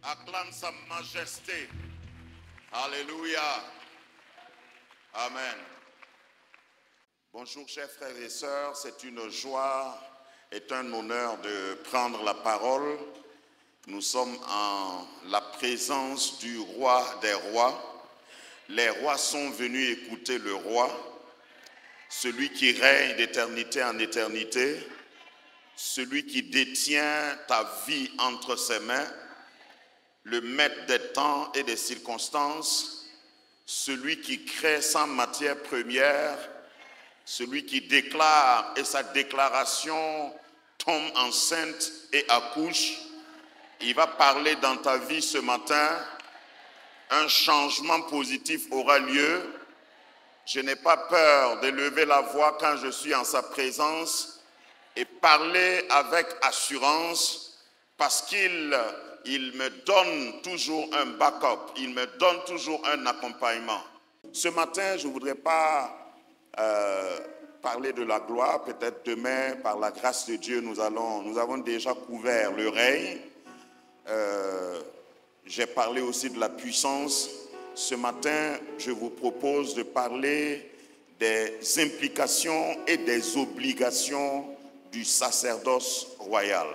Acclame sa majesté. Alléluia. Amen. Bonjour chers frères et sœurs, c'est une joie et un honneur de prendre la parole. Nous sommes en la présence du roi des rois. Les rois sont venus écouter le roi, celui qui règne d'éternité en éternité, celui qui détient ta vie entre ses mains, le maître des temps et des circonstances, celui qui crée sans matière première, celui qui déclare et sa déclaration tombe enceinte et accouche. Il va parler dans ta vie ce matin. Un changement positif aura lieu. Je n'ai pas peur d'élever la voix quand je suis en sa présence et parler avec assurance parce qu'il me donne toujours un backup, il me donne toujours un accompagnement. Ce matin, je ne voudrais pas parler de la gloire. Peut-être demain, par la grâce de Dieu, nous avons déjà couvert le règne. J'ai parlé aussi de la puissance. Ce matin, je vous propose de parler des implications et des obligations du sacerdoce royal.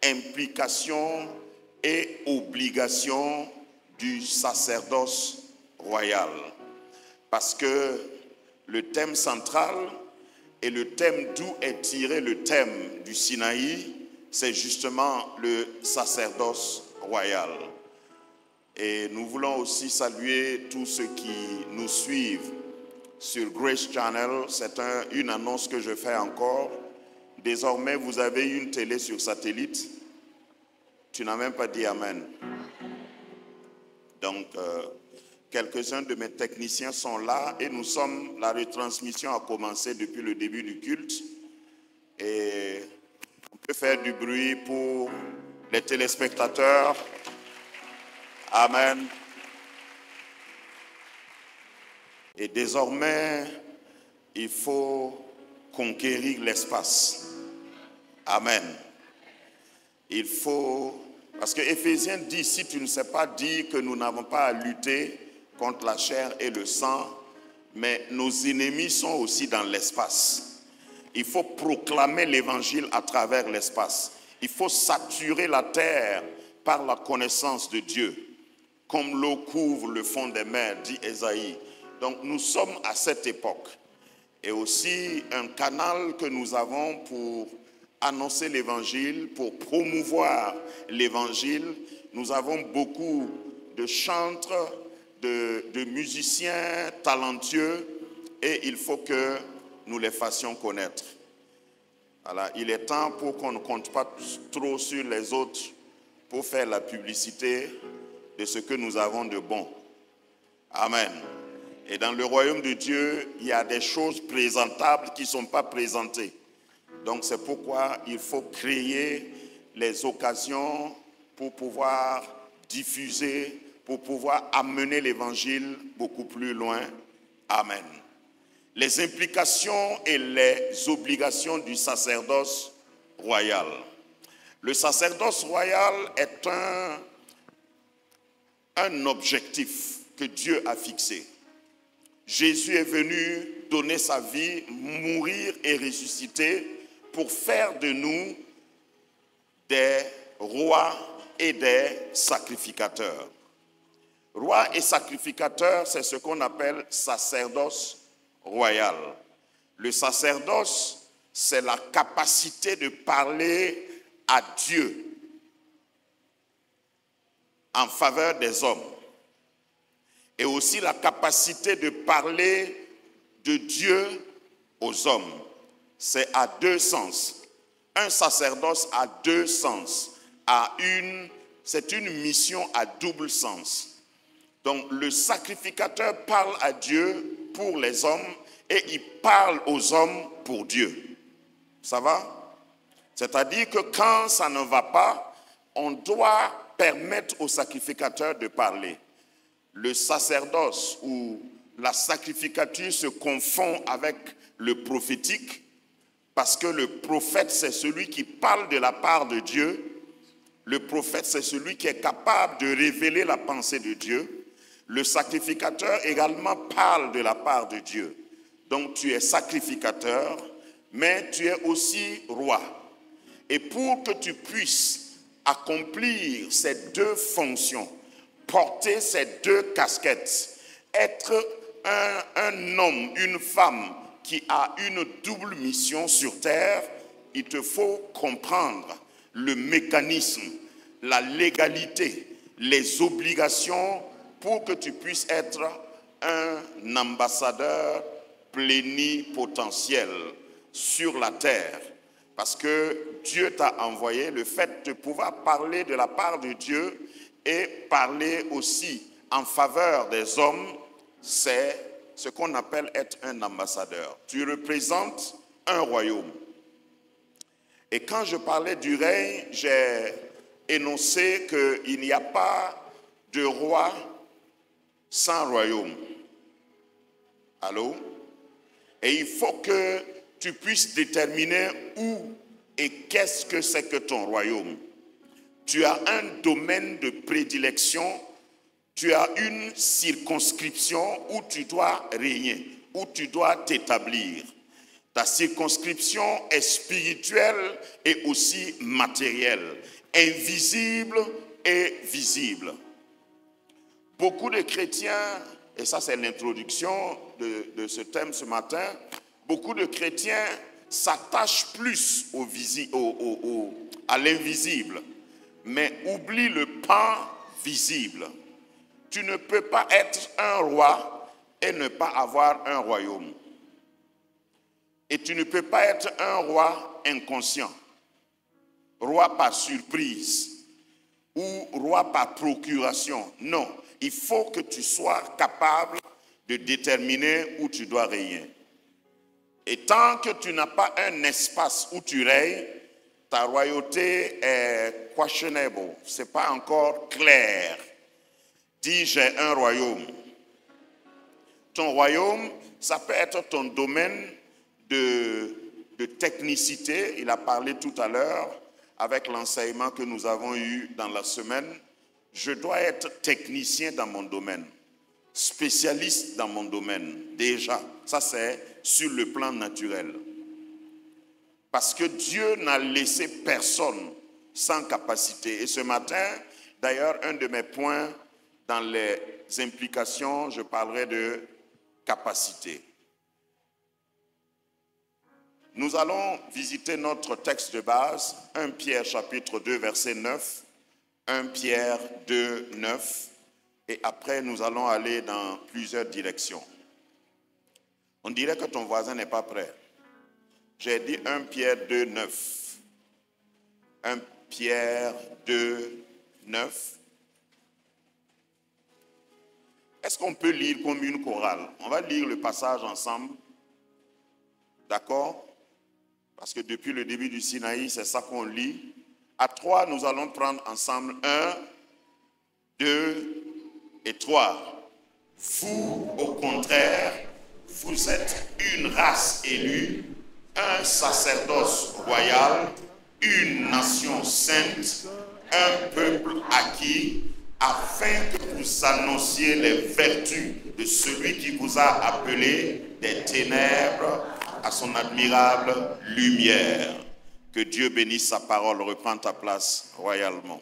Implications et obligations du sacerdoce royal. Parce que le thème central et le thème d'où est tiré le thème du Sinaï, c'est justement le sacerdoce royal. Et nous voulons aussi saluer tous ceux qui nous suivent sur Grace Channel. C'est une annonce que je fais encore. Désormais, vous avez une télé sur satellite. Tu n'as même pas dit Amen. Donc, quelques-uns de mes techniciens sont là et la retransmission a commencé depuis le début du culte. Et on peut faire du bruit pour les téléspectateurs. Amen. Et désormais, il faut conquérir l'espace. Amen. Il faut, parce que Éphésiens dit, si tu ne sais pas dire que nous n'avons pas à lutter contre la chair et le sang, mais nos ennemis sont aussi dans l'espace. Il faut proclamer l'évangile à travers l'espace. Il faut saturer la terre par la connaissance de Dieu. Comme l'eau couvre le fond des mers, dit Ésaïe. Donc nous sommes à cette époque. Et aussi un canal que nous avons pour annoncer l'évangile, pour promouvoir l'évangile. Nous avons beaucoup de chantres, de musiciens talentueux et il faut que nous les fassions connaître. Voilà, il est temps pour qu'on ne compte pas trop sur les autres pour faire la publicité de ce que nous avons de bon. Amen. Et dans le royaume de Dieu, il y a des choses présentables qui ne sont pas présentées. Donc c'est pourquoi il faut créer les occasions pour pouvoir diffuser, pour pouvoir amener l'évangile beaucoup plus loin. Amen. Les implications et les obligations du sacerdoce royal. Le sacerdoce royal est un objectif que Dieu a fixé. Jésus est venu donner sa vie, mourir et ressusciter pour faire de nous des rois et des sacrificateurs. Rois et sacrificateurs, c'est ce qu'on appelle sacerdoce royal. Le sacerdoce, c'est la capacité de parler à Dieu en faveur des hommes. Et aussi la capacité de parler de Dieu aux hommes. C'est à deux sens. Un sacerdoce a deux sens. C'est une mission à double sens. Donc le sacrificateur parle à Dieu pour les hommes et il parle aux hommes pour Dieu. Ça va? C'est-à-dire que quand ça ne va pas, on doit permettre au sacrificateur de parler. Le sacerdoce ou la sacrificature se confond avec le prophétique parce que le prophète, c'est celui qui parle de la part de Dieu. Le prophète, c'est celui qui est capable de révéler la pensée de Dieu. Le sacrificateur également parle de la part de Dieu. Donc tu es sacrificateur, mais tu es aussi roi. Et pour que tu puisses accomplir ces deux fonctions, porter ces deux casquettes, être un homme, une femme qui a une double mission sur terre, il te faut comprendre le mécanisme, la légalité, les obligations pour que tu puisses être un ambassadeur plénipotentiel sur la terre. Parce que Dieu t'a envoyé, le fait de pouvoir parler de la part de Dieu et parler aussi en faveur des hommes, c'est ce qu'on appelle être un ambassadeur. Tu représentes un royaume. Et quand je parlais du règne, j'ai énoncé qu'il n'y a pas de roi sans royaume. Allô? Et il faut que tu puisses déterminer où et qu'est-ce que c'est que ton royaume. Tu as un domaine de prédilection, tu as une circonscription où tu dois régner, où tu dois t'établir. Ta circonscription est spirituelle et aussi matérielle, invisible et visible. Beaucoup de chrétiens, et ça c'est l'introduction de ce thème ce matin, beaucoup de chrétiens s'attachent plus à l'invisible, mais oublient le pan visible. Tu ne peux pas être un roi et ne pas avoir un royaume. Et tu ne peux pas être un roi inconscient, roi par surprise ou roi par procuration. Non, il faut que tu sois capable de déterminer où tu dois régner. Et tant que tu n'as pas un espace où tu règnes, ta royauté est questionable, ce n'est pas encore clair. Dis, j'ai un royaume. Ton royaume, ça peut être ton domaine de technicité. Il a parlé tout à l'heure avec l'enseignement que nous avons eu dans la semaine. Je dois être technicien dans mon domaine, spécialiste dans mon domaine. Déjà, ça c'est sur le plan naturel. Parce que Dieu n'a laissé personne sans capacité. Et ce matin, d'ailleurs, un de mes points dans les implications, je parlerai de capacité. Nous allons visiter notre texte de base, 1 Pierre chapitre 2 verset 9, 1 Pierre 2, 9, et après nous allons aller dans plusieurs directions. On dirait que ton voisin n'est pas prêt. J'ai dit 1 Pierre 2, 9. 1 Pierre 2, 9. Est-ce qu'on peut lire comme une chorale? On va lire le passage ensemble. D'accord? Parce que depuis le début du Sinaï, c'est ça qu'on lit. À 3, nous allons prendre ensemble 1, 2 et 3. Vous, au contraire, vous êtes une race élue, un sacerdoce royal, une nation sainte, un peuple acquis, afin que vous annonciez les vertus de celui qui vous a appelé des ténèbres à son admirable lumière. Que Dieu bénisse sa parole. Reprends ta place royalement.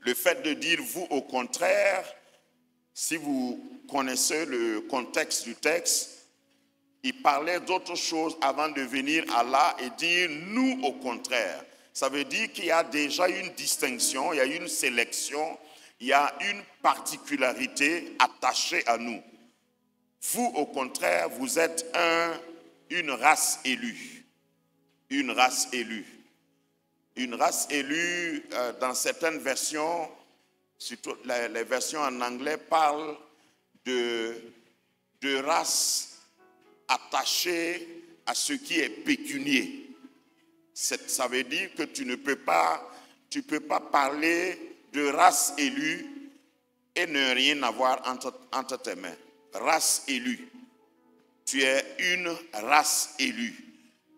Le fait de dire vous au contraire, si vous connaissez le contexte du texte, il parlait d'autre chose avant de venir à là et dire nous au contraire. Ça veut dire qu'il y a déjà une distinction, il y a une sélection, il y a une particularité attachée à nous. Vous, au contraire, vous êtes une race élue. Une race élue. Une race élue, dans certaines versions, surtout les versions en anglais, parlent de race attachée à ce qui est pécunier. Ça veut dire que tu peux pas parler de race élue et ne rien avoir entre tes mains. Race élue. Tu es une race élue.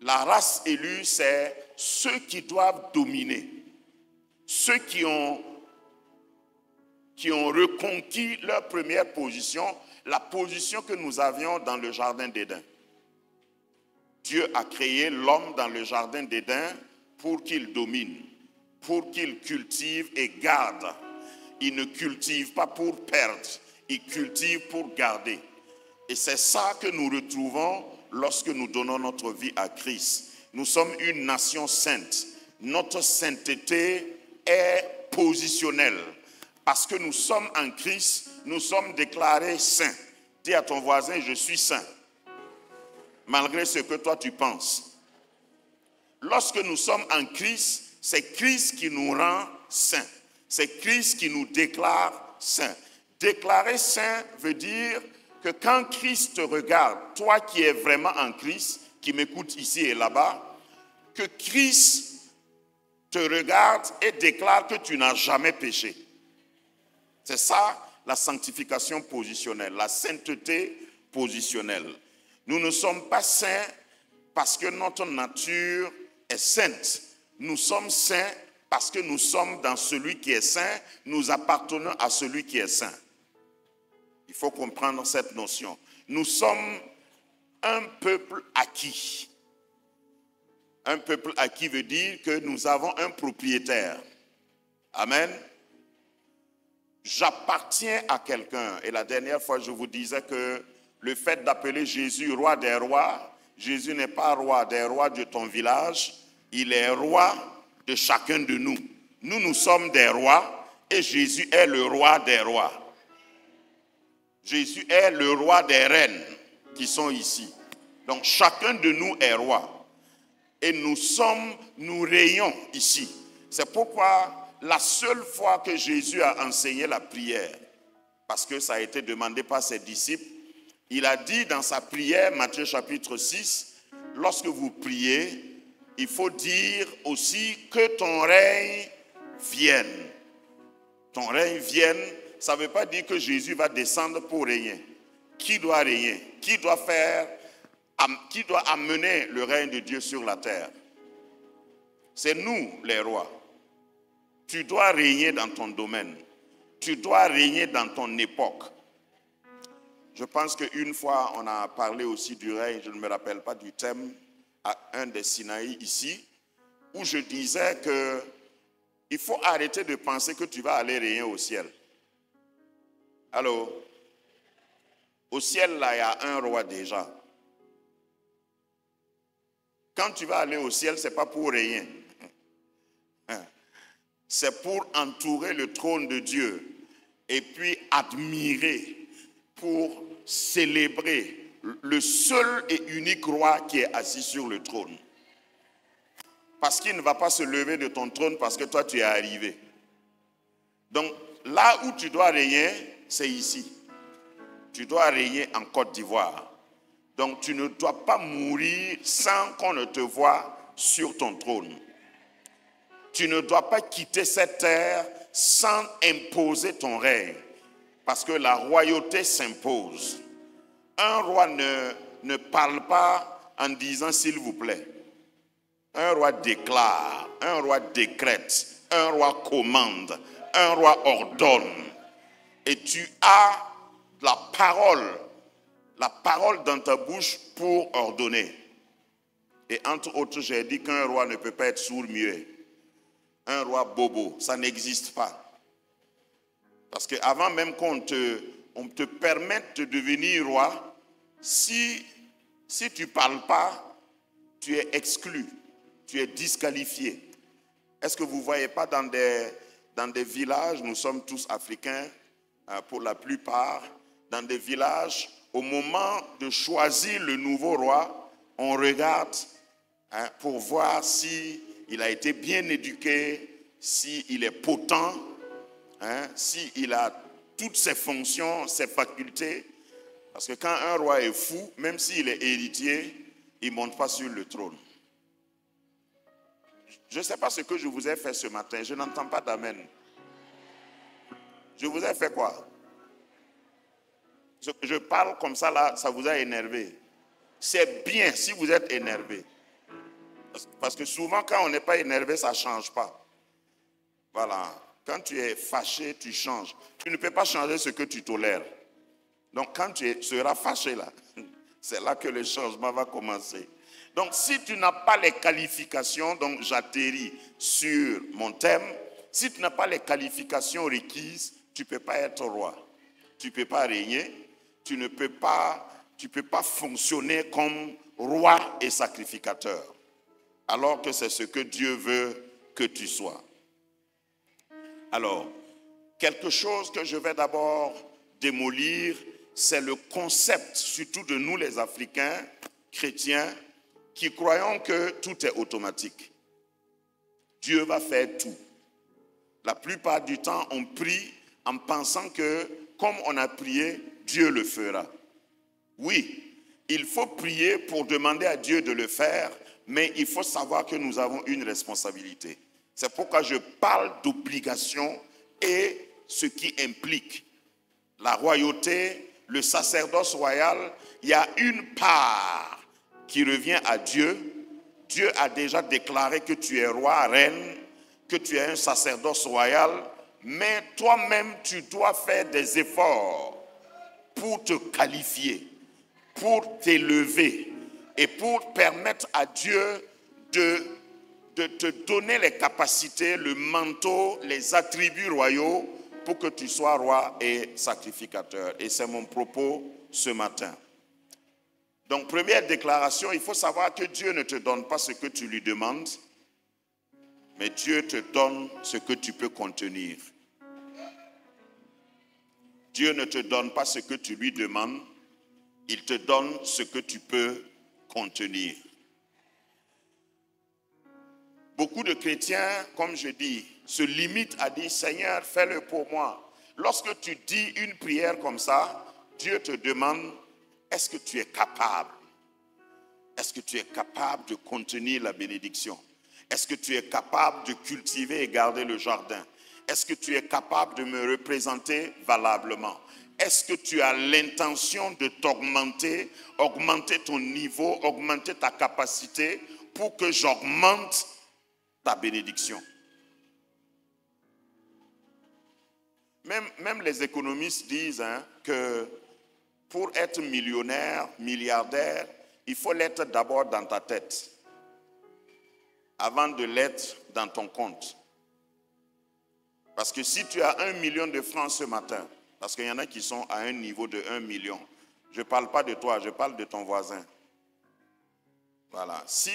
La race élue, c'est ceux qui doivent dominer, ceux qui ont reconquis leur première position, la position que nous avions dans le jardin d'Éden. Dieu a créé l'homme dans le jardin d'Éden pour qu'il domine, pour qu'il cultive et garde. Il ne cultive pas pour perdre, il cultive pour garder. Et c'est ça que nous retrouvons lorsque nous donnons notre vie à Christ. Nous sommes une nation sainte. Notre sainteté est positionnelle. Parce que nous sommes en Christ, nous sommes déclarés saints. Dis à ton voisin, je suis saint. Malgré ce que toi tu penses. Lorsque nous sommes en Christ, c'est Christ qui nous rend saints. C'est Christ qui nous déclare saints. Déclarer saint veut dire que quand Christ te regarde, toi qui es vraiment en Christ, qui m'écoutes ici et là-bas, que Christ te regarde et déclare que tu n'as jamais péché. C'est ça la sanctification positionnelle, la sainteté positionnelle. Nous ne sommes pas saints parce que notre nature est sainte. Nous sommes saints parce que nous sommes dans celui qui est saint, nous appartenons à celui qui est saint. Il faut comprendre cette notion. Nous sommes un peuple acquis. Un peuple acquis veut dire que nous avons un propriétaire. Amen. J'appartiens à quelqu'un. Et la dernière fois, je vous disais que le fait d'appeler Jésus roi des rois, Jésus n'est pas roi des rois de ton village, il est roi de chacun de nous. Nous sommes des rois et Jésus est le roi des rois. Jésus est le roi des reines qui sont ici. Donc chacun de nous est roi. Et nous régnons ici. C'est pourquoi la seule fois que Jésus a enseigné la prière, parce que ça a été demandé par ses disciples, il a dit dans sa prière, Matthieu chapitre 6, lorsque vous priez, il faut dire aussi que ton règne vienne. Ton règne vienne, ça ne veut pas dire que Jésus va descendre pour régner. Qui doit régner? Qui doit amener le règne de Dieu sur la terre? C'est nous les rois. Tu dois régner dans ton domaine. Tu dois régner dans ton époque. Je pense qu'une fois, on a parlé aussi du règne, je ne me rappelle pas du thème, à un des Sinaï ici, où je disais qu'il faut arrêter de penser que tu vas aller régner au ciel. Allô? Au ciel, là, il y a un roi déjà. Quand tu vas aller au ciel, ce n'est pas pour régner. C'est pour entourer le trône de Dieu et puis admirer, pour célébrer le seul et unique roi qui est assis sur le trône. Parce qu'il ne va pas se lever de ton trône parce que toi tu es arrivé. Donc là où tu dois régner, c'est ici. Tu dois régner en Côte d'Ivoire. Donc tu ne dois pas mourir sans qu'on ne te voie sur ton trône. Tu ne dois pas quitter cette terre sans imposer ton règne. Parce que la royauté s'impose. Un roi ne parle pas en disant s'il vous plaît. Un roi déclare, un roi décrète, un roi commande, un roi ordonne. Et tu as la parole dans ta bouche pour ordonner. Et entre autres, j'ai dit qu'un roi ne peut pas être sourd-muet. Un roi bobo, ça n'existe pas. Parce qu'avant même qu'on te permette de devenir roi, si tu ne parles pas, tu es exclu, tu es disqualifié. Est-ce que vous ne voyez pas dans des villages, nous sommes tous africains pour la plupart, dans des villages, au moment de choisir le nouveau roi, on regarde pour voir s'il a été bien éduqué, s'il est potent, s'il a toutes ses fonctions, ses facultés. Parce que quand un roi est fou, même s'il est héritier, il ne monte pas sur le trône. Je ne sais pas ce que je vous ai fait ce matin, je n'entends pas d'amen. Je vous ai fait quoi? Je parle comme ça là, ça vous a énervé. C'est bien si vous êtes énervé. Parce que souvent, quand on n'est pas énervé, ça ne change pas. Voilà. Quand tu es fâché, tu changes. Tu ne peux pas changer ce que tu tolères. Donc, quand tu seras fâché là, c'est là que le changement va commencer. Donc, si tu n'as pas les qualifications, donc j'atterris sur mon thème, si tu n'as pas les qualifications requises, tu ne peux pas être roi. Tu ne peux pas régner. Tu ne peux pas fonctionner comme roi et sacrificateur. Alors que c'est ce que Dieu veut que tu sois. Alors, quelque chose que je vais d'abord démolir, c'est le concept, surtout de nous les Africains, chrétiens, qui croyons que tout est automatique. Dieu va faire tout. La plupart du temps, on prie en pensant que, comme on a prié, Dieu le fera. Oui, il faut prier pour demander à Dieu de le faire, mais il faut savoir que nous avons une responsabilité. C'est pourquoi je parle d'obligation et ce qui implique la royauté, le sacerdoce royal. Il y a une part qui revient à Dieu. Dieu a déjà déclaré que tu es roi, reine, que tu es un sacerdoce royal, mais toi-même tu dois faire des efforts pour te qualifier, pour t'élever et pour permettre à Dieu de te donner les capacités, le manteau, les attributs royaux pour que tu sois roi et sacrificateur. Et c'est mon propos ce matin. Donc, première déclaration, il faut savoir que Dieu ne te donne pas ce que tu lui demandes, mais Dieu te donne ce que tu peux contenir. Dieu ne te donne pas ce que tu lui demandes, il te donne ce que tu peux contenir. Beaucoup de chrétiens, comme je dis, se limitent à dire « Seigneur, fais-le pour moi ». Lorsque tu dis une prière comme ça, Dieu te demande « Est-ce que tu es capable? Est-ce que tu es capable de contenir la bénédiction? Est-ce que tu es capable de cultiver et garder le jardin? Est-ce que tu es capable de me représenter valablement? Est-ce que tu as l'intention de t'augmenter, augmenter ton niveau, augmenter ta capacité pour que j'augmente ta bénédiction? Même les économistes disent que pour être millionnaire, milliardaire, il faut l'être d'abord dans ta tête, avant de l'être dans ton compte. Parce que si tu as 1 million de francs ce matin, parce qu'il y en a qui sont à un niveau de 1 million, je ne parle pas de toi, je parle de ton voisin. Voilà. Si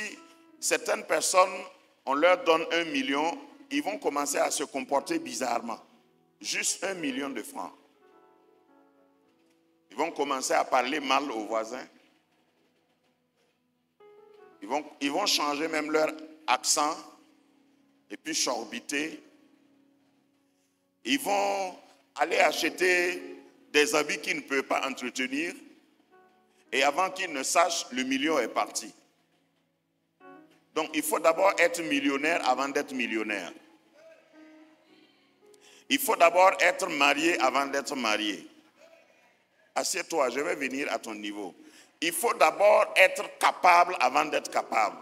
certaines personnes, on leur donne 1 million, ils vont commencer à se comporter bizarrement. Juste 1 million de francs. Ils vont commencer à parler mal aux voisins. Ils vont changer même leur accent et puis s'orbiter. Ils vont aller acheter des habits qu'ils ne peuvent pas entretenir. Et avant qu'ils ne sachent, le million est parti. Donc il faut d'abord être millionnaire avant d'être millionnaire. Il faut d'abord être marié avant d'être marié. Assieds-toi, je vais venir à ton niveau. Il faut d'abord être capable avant d'être capable.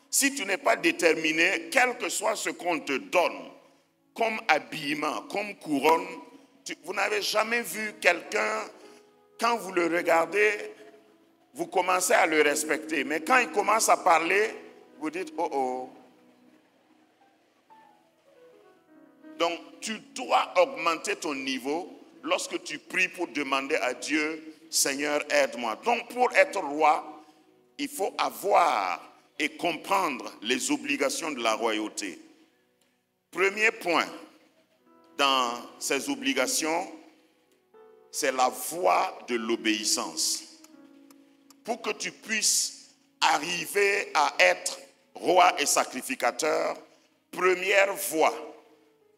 Si tu n'es pas déterminé, quel que soit ce qu'on te donne, comme habillement, comme couronne, vous n'avez jamais vu quelqu'un, quand vous le regardez, vous commencez à le respecter. Mais quand il commence à parler, vous dites, oh oh. Donc, tu dois augmenter ton niveau lorsque tu pries pour demander à Dieu, Seigneur, aide-moi. Donc, pour être roi, il faut avoir et comprendre les obligations de la royauté. Premier point dans ces obligations, c'est la voie de l'obéissance. Pour que tu puisses arriver à être roi et sacrificateur, première voie,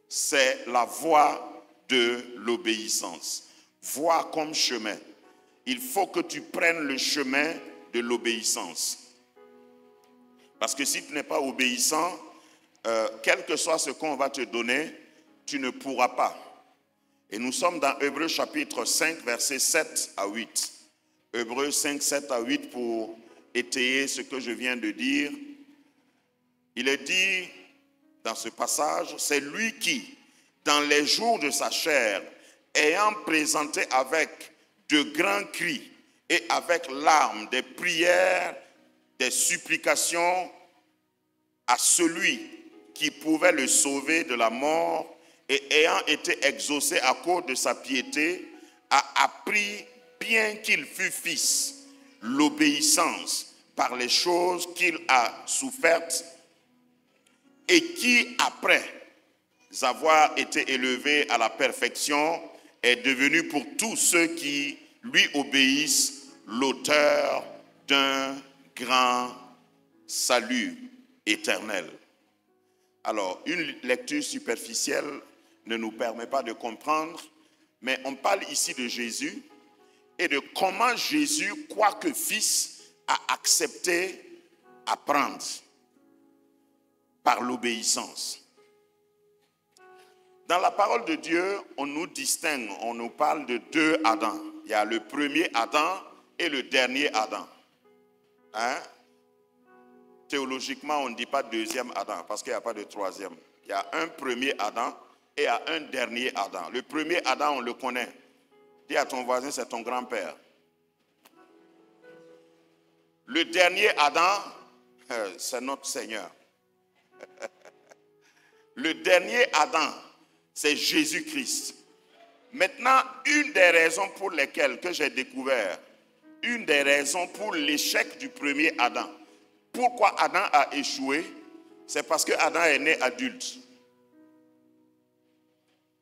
c'est la voie de l'obéissance. Voie comme chemin. Il faut que tu prennes le chemin de l'obéissance. Parce que si tu n'es pas obéissant, quel que soit ce qu'on va te donner, tu ne pourras pas. Et nous sommes dans Hébreux chapitre 5, versets 7 à 8. Hébreux 5, 7 à 8 pour étayer ce que je viens de dire. Il est dit dans ce passage, c'est lui qui, dans les jours de sa chair, ayant présenté avec de grands cris et avec larmes des prières, des supplications à celui qui pouvait le sauver de la mort, et ayant été exaucé à cause de sa piété, a appris, bien qu'il fût fils, l'obéissance par les choses qu'il a souffertes, et qui, après avoir été élevé à la perfection, est devenu pour tous ceux qui lui obéissent l'auteur d'un grand salut éternel. Alors, une lecture superficielle ne nous permet pas de comprendre, mais on parle ici de Jésus et de comment Jésus, quoique fils, a accepté apprendre par l'obéissance. Dans la parole de Dieu, on nous distingue, on nous parle de deux Adams. Il y a le premier Adam et le dernier Adam. Hein? Théologiquement, on ne dit pas deuxième Adam parce qu'il n'y a pas de troisième. Il y a un premier Adam et il y a un dernier Adam. Le premier Adam, on le connaît. Dis à ton voisin, c'est ton grand-père. Le dernier Adam, c'est notre Seigneur. Le dernier Adam, c'est Jésus-Christ. Maintenant, une des raisons pour lesquelles que j'ai découvert, une des raisons pour l'échec du premier Adam, pourquoi Adam a échoué, c'est parce que Adam est né adulte.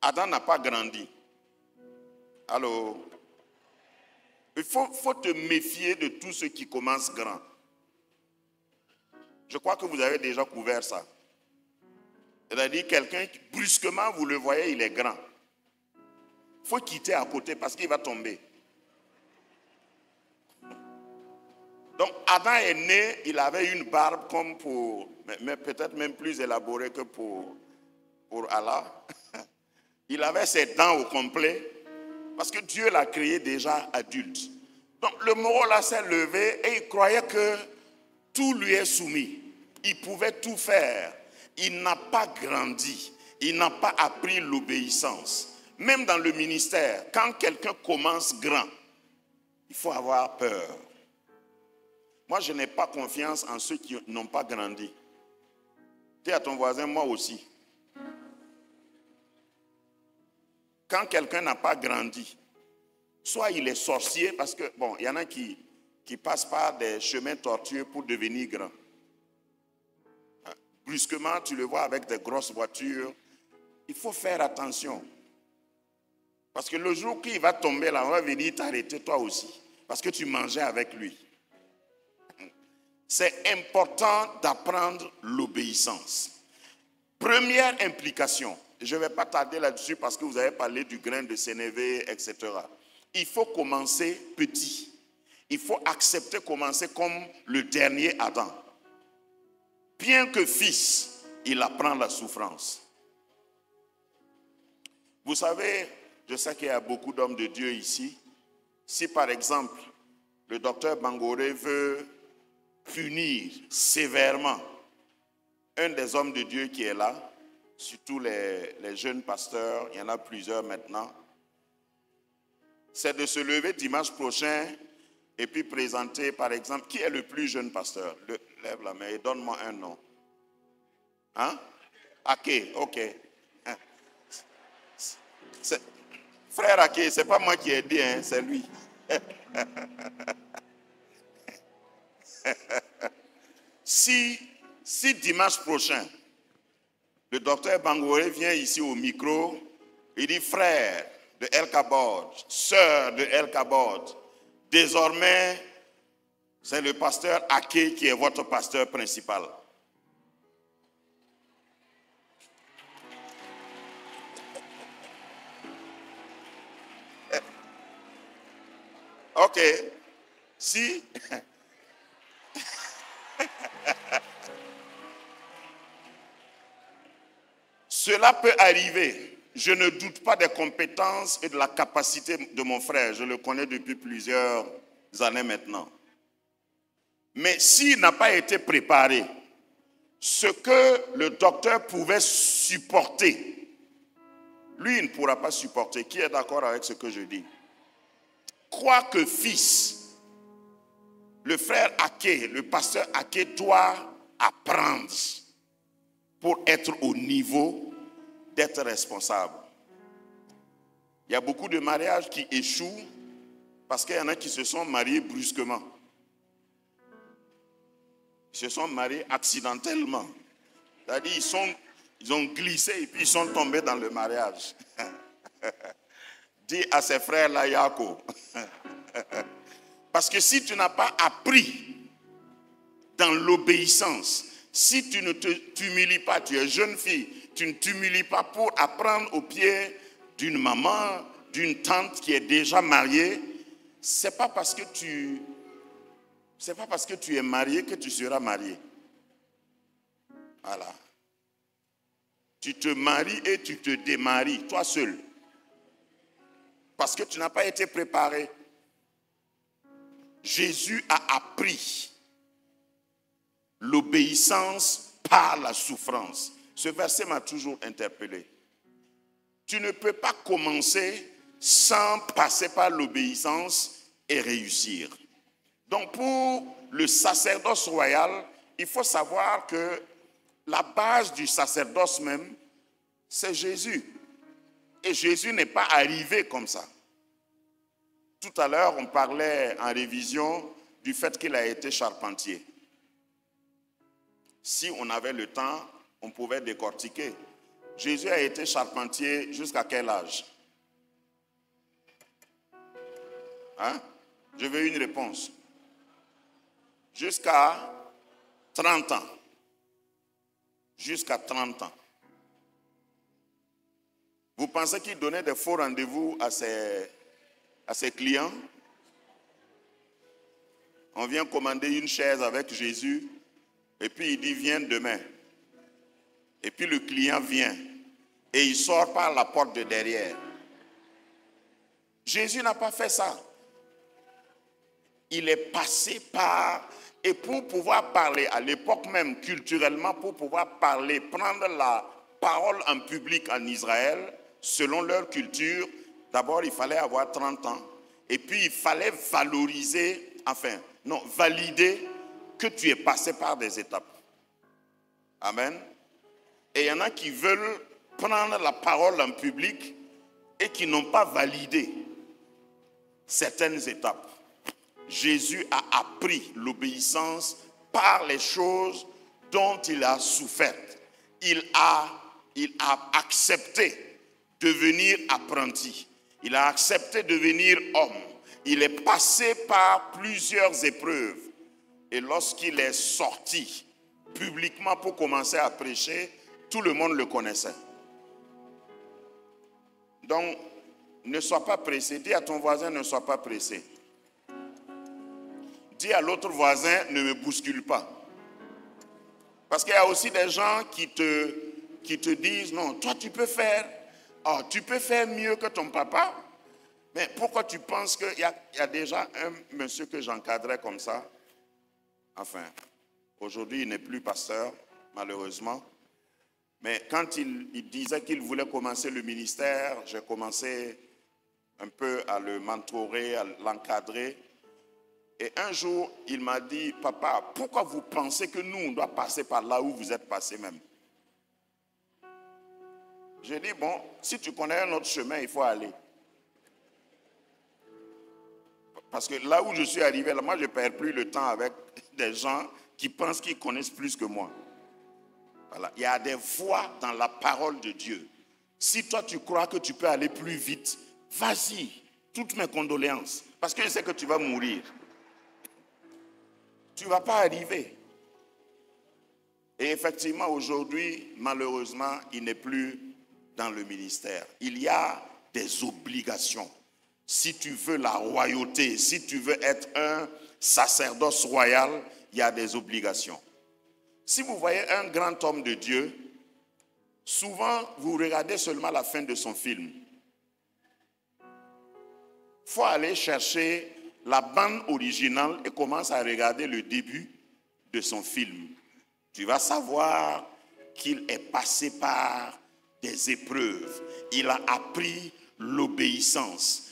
Adam n'a pas grandi. Allô? Il faut te méfier de tout ce qui commence grand. Je crois que vous avez déjà couvert ça. C'est-à-dire quelqu'un, brusquement, vous le voyez, il est grand. Il faut quitter à côté parce qu'il va tomber. Donc Adam est né, il avait une barbe comme pour, mais peut-être même plus élaborée que pour Allah. Il avait ses dents au complet parce que Dieu l'a créé déjà adulte. Donc le moro là s'est levé et il croyait que tout lui est soumis. Il pouvait tout faire. Il n'a pas grandi. Il n'a pas appris l'obéissance. Même dans le ministère, quand quelqu'un commence grand, il faut avoir peur. Moi, je n'ai pas confiance en ceux qui n'ont pas grandi. Dis à ton voisin, moi aussi. Quand quelqu'un n'a pas grandi, soit il est sorcier, parce que, bon, il y en a qui passent par des chemins tortueux pour devenir grand. Brusquement, tu le vois avec des grosses voitures. Il faut faire attention. Parce que le jour qu'il va tomber là, on va venir t'arrêter toi aussi. Parce que tu mangeais avec lui. C'est important d'apprendre l'obéissance. Première implication, je ne vais pas tarder là-dessus parce que vous avez parlé du grain de sénévé, etc. Il faut commencer petit. Il faut accepter commencer comme le dernier Adam. Bien que fils, il apprend la souffrance. Vous savez, je sais qu'il y a beaucoup d'hommes de Dieu ici. Si par exemple, le docteur Bangoré veut punir sévèrement un des hommes de Dieu qui est là, surtout les jeunes pasteurs, il y en a plusieurs maintenant, c'est de se lever dimanche prochain et puis présenter, par exemple, qui est le plus jeune pasteur? Lève la main et donne-moi un nom. Hein? Ake, ok. Frère Ake, ce n'est pas moi qui ai dit, hein, c'est lui. Si dimanche prochain, le docteur Bangoré vient ici au micro, il dit frère de El Kabod, sœur de El Kabod, désormais, c'est le pasteur Ake qui est votre pasteur principal. Ok. Si cela peut arriver, je ne doute pas des compétences et de la capacité de mon frère. Je le connais depuis plusieurs années maintenant. Mais s'il n'a pas été préparé, ce que le docteur pouvait supporter, lui, il ne pourra pas supporter. Qui est d'accord avec ce que je dis? Crois que fils, le frère Aké, le pasteur Aké doit apprendre pour être au niveau d'être responsable. Il y a beaucoup de mariages qui échouent parce qu'il y en a qui se sont mariés brusquement. Ils se sont mariés accidentellement. C'est-à-dire ils ont glissé et puis ils sont tombés dans le mariage. Dis à ses frères là, Yako. Parce que si tu n'as pas appris dans l'obéissance, si tu ne t'humilies pas, tu es jeune fille, tu ne t'humilies pas pour apprendre au pied d'une maman, d'une tante qui est déjà mariée, c'est pas parce que tu es marié que tu seras marié. Voilà. Tu te maries et tu te démaries, toi seul. Parce que tu n'as pas été préparé. Jésus a appris l'obéissance par la souffrance. Ce verset m'a toujours interpellé. Tu ne peux pas commencer sans passer par l'obéissance et réussir. Donc pour le sacerdoce royal, il faut savoir que la base du sacerdoce même, c'est Jésus. Et Jésus n'est pas arrivé comme ça. Tout à l'heure, on parlait en révision du fait qu'il a été charpentier. Si on avait le temps, on pouvait décortiquer. Jésus a été charpentier jusqu'à quel âge? Hein? Je veux une réponse. Jusqu'à 30 ans. Jusqu'à 30 ans. Vous pensez qu'il donnait des faux rendez-vous à ses clients? On vient commander une chaise avec Jésus et puis il dit viens demain. Et puis le client vient et il sort par la porte de derrière. Jésus n'a pas fait ça. Il est passé par... Et pour pouvoir parler, à l'époque même, culturellement, pour pouvoir parler, prendre la parole en public en Israël, selon leur culture, d'abord il fallait avoir 30 ans. Et puis il fallait valoriser, valider que tu es passé par des étapes. Amen. Et il y en a qui veulent prendre la parole en public et qui n'ont pas validé certaines étapes. Jésus a appris l'obéissance par les choses dont il a souffert. Il a accepté de devenir apprenti. Il a accepté de devenir homme. Il est passé par plusieurs épreuves. Et lorsqu'il est sorti publiquement pour commencer à prêcher, tout le monde le connaissait. Donc, ne sois pas pressé. Dis à ton voisin, ne sois pas pressé. Dis à l'autre voisin, ne me bouscule pas. Parce qu'il y a aussi des gens qui te disent, non, toi tu peux faire mieux que ton papa. Mais pourquoi tu penses qu'il y a déjà un monsieur que j'encadrais comme ça? Enfin, aujourd'hui il n'est plus pasteur, malheureusement. Mais quand il disait qu'il voulait commencer le ministère, j'ai commencé un peu à le mentorer, à l'encadrer. Et un jour, il m'a dit, papa, pourquoi vous pensez que nous, on doit passer par là où vous êtes passé même? J'ai dit, bon, si tu connais un autre chemin, il faut aller. Parce que là où je suis arrivé, là, moi, je ne perds plus le temps avec des gens qui pensent qu'ils connaissent plus que moi. Voilà. Il y a des voies dans la parole de Dieu. Si toi, tu crois que tu peux aller plus vite, vas-y, toutes mes condoléances. Parce que je sais que tu vas mourir. Tu ne vas pas arriver. Et effectivement, aujourd'hui, malheureusement, il n'est plus dans le ministère. Il y a des obligations. Si tu veux la royauté, si tu veux être un sacerdoce royal, il y a des obligations. Si vous voyez un grand homme de Dieu, souvent vous regardez seulement la fin de son film. Il faut aller chercher la bande originale et commencer à regarder le début de son film. Tu vas savoir qu'il est passé par des épreuves. Il a appris l'obéissance.